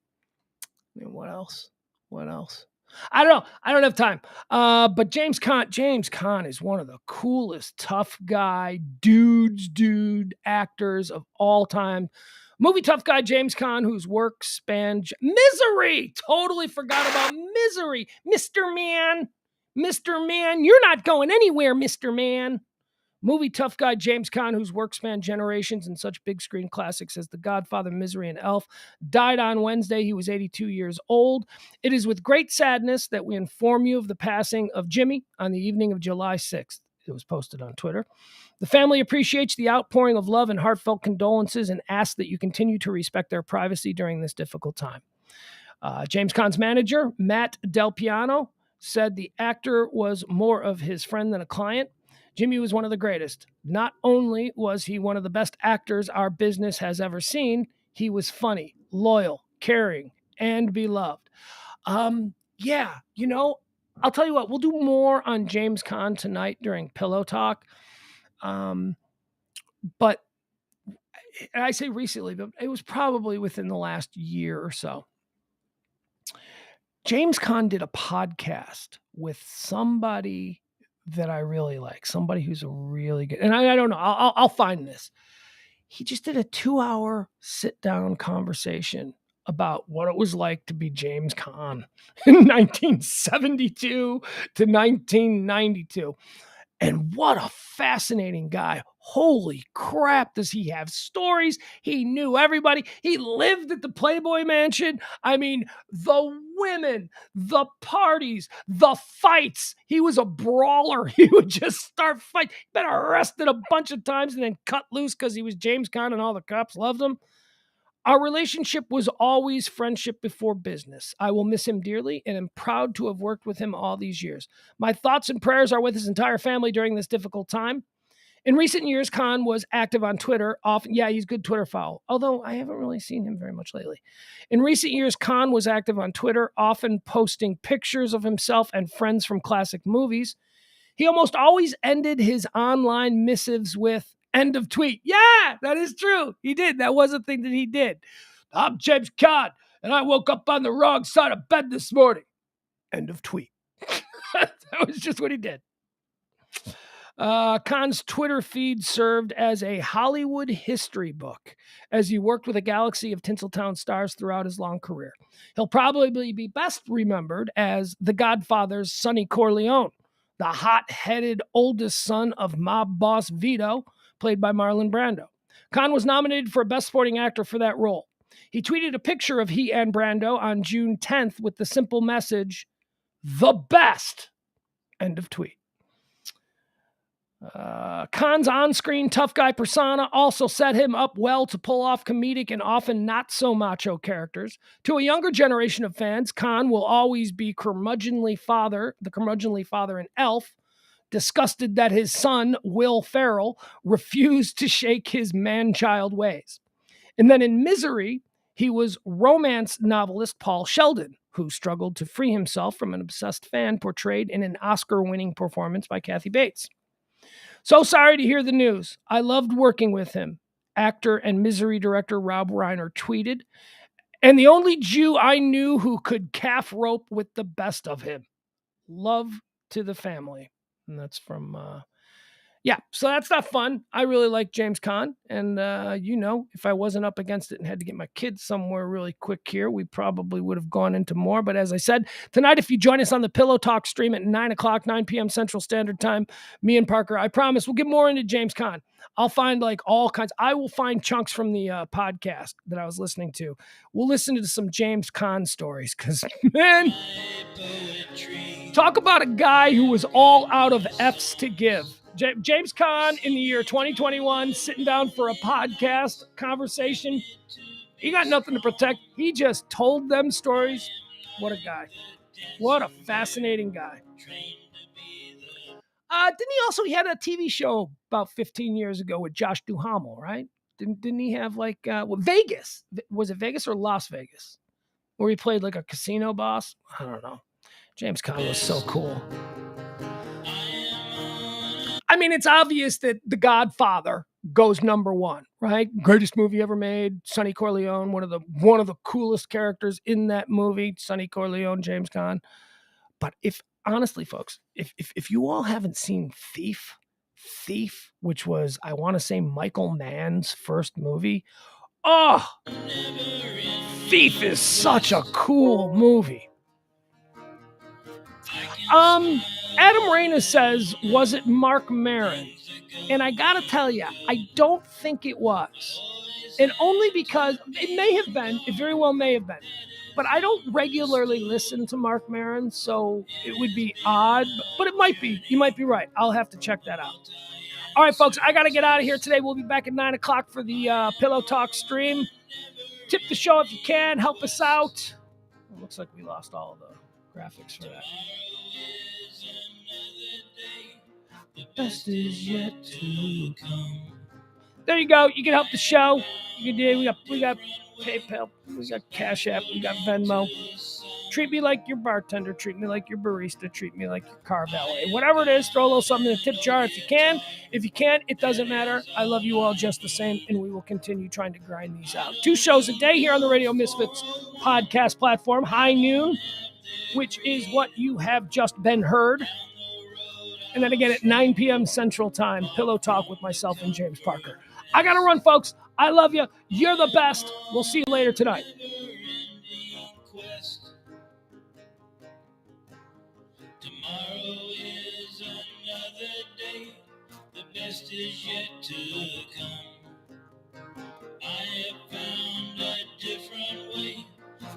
mean, what else? I don't know. I don't have time. But James Caan is one of the coolest tough guy dude actors of all time. Movie tough guy James Caan, whose work spanned Misery. Totally forgot about Misery. Mr. Man, you're not going anywhere, Mr. Man. Movie tough guy James Caan, whose work spanned generations in such big screen classics as The Godfather, Misery, and Elf, died on Wednesday. He was 82 years old. It is with great sadness that we inform you of the passing of Jimmy on the evening of July 6th. It was posted on Twitter. The family appreciates the outpouring of love and heartfelt condolences and asks that you continue to respect their privacy during this difficult time. James Caan's manager, Matt Del Piano, said the actor was more of his friend than a client. Jimmy was one of the greatest. Not only was he one of the best actors our business has ever seen, he was funny, loyal, caring, and beloved. Yeah, I'll tell you what, we'll do more on James Caan tonight during Pillow Talk. But I say recently, but it was probably within the last year or so. James Caan did a podcast with somebody that I really like, somebody who's a really good, and I don't know, I'll find this. He just did a 2-hour sit-down conversation about what it was like to be James Caan in 1972 to 1992. And what a fascinating guy. Holy crap, does he have stories? He knew everybody. He lived at the Playboy Mansion. I mean, the women, the parties, the fights. He was a brawler. He would just start fights. Been arrested a bunch of times and then cut loose because he was James Caan and all the cops loved him. Our relationship was always friendship before business. I will miss him dearly and am proud to have worked with him all these years. My thoughts and prayers are with his entire family during this difficult time. In recent years, Caan was active on Twitter. Often, yeah, he's good Twitter follow, although I haven't really seen him very much lately. In recent years, Caan was active on Twitter, often posting pictures of himself and friends from classic movies. He almost always ended his online missives with end of tweet. Yeah, that is true. He did. That was a thing that he did. I'm James Caan, and I woke up on the wrong side of bed this morning. End of tweet. That was just what he did. Caan's Twitter feed served as a Hollywood history book as he worked with a galaxy of Tinseltown stars throughout his long career. He'll probably be best remembered as The Godfather's Sonny Corleone, the hot-headed oldest son of mob boss Vito, played by Marlon Brando. Caan was nominated for Best Supporting Actor for that role. He tweeted a picture of he and Brando on June 10th with the simple message, "The best," end of tweet. Caan's on-screen tough guy persona also set him up well to pull off comedic and often not so macho characters. To a younger generation of fans, Caan will always be the curmudgeonly father in Elf, disgusted that his son, Will Ferrell, refused to shake his man-child ways. And then in Misery, he was romance novelist Paul Sheldon, who struggled to free himself from an obsessed fan portrayed in an Oscar-winning performance by Kathy Bates. So sorry to hear the news. I loved working with him. Actor and Misery director Rob Reiner tweeted, and the only Jew I knew who could calf rope with the best of him. Love to the family. And that's from, so that's not fun. I really like James Caan. And, if I wasn't up against it and had to get my kids somewhere really quick here, we probably would have gone into more. But as I said, tonight, if you join us on the Pillow Talk stream at 9 p.m. Central Standard Time, me and Parker, I promise we'll get more into James Caan. I'll find all kinds. I will find chunks from the podcast that I was listening to. We'll listen to some James Caan stories because, man, talk about a guy who was all out of F's to give. James Caan in the year 2021, sitting down for a podcast conversation. He got nothing to protect. He just told them stories. What a guy. What a fascinating guy. He had a TV show about 15 years ago with Josh Duhamel, right? Didn't he have Vegas? Was it Vegas or Las Vegas? Where he played like a casino boss? I don't know. James Caan was so cool. I mean, it's obvious that The Godfather goes number one, right? Greatest movie ever made. Sonny Corleone, one of the coolest characters in that movie. Sonny Corleone, James Caan. But honestly, folks, if you all haven't seen Thief, which was, I want to say, Michael Mann's first movie. Oh, Thief is such a cool movie. Adam Reyna says, was it Mark Maron? And I gotta tell you, I don't think it was. And only because it may have been, it very well may have been. But I don't regularly listen to Mark Maron, so it would be odd, but it might be. You might be right. I'll have to check that out. All right, folks, I got to get out of here today. We'll be back at 9 o'clock for the Pillow Talk stream. Tip the show if you can. Help us out. It looks like we lost all of the graphics for that. The best is yet to come. There you go. You can help the show. You can do. We got PayPal. We got Cash App. We got Venmo. Treat me like your bartender. Treat me like your barista. Treat me like your car valet. Whatever it is, throw a little something in the tip jar if you can. If you can't, it doesn't matter. I love you all just the same, and we will continue trying to grind these out. 2 shows a day here on the Radio Misfits podcast platform. High Noon, which is what you have just been heard. And then again at 9 p.m. Central Time, Pillow Talk with myself and James Parker. I got to run, folks. I love you. You're the best. We'll see you later tonight. Tomorrow is another day. The best is yet to come. I have found a different way,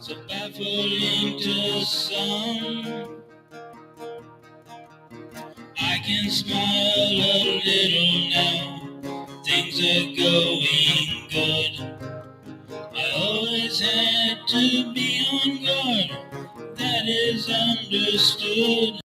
so baffling to some. I can smile a little now. Things are going good. I always had to be on guard. That is understood.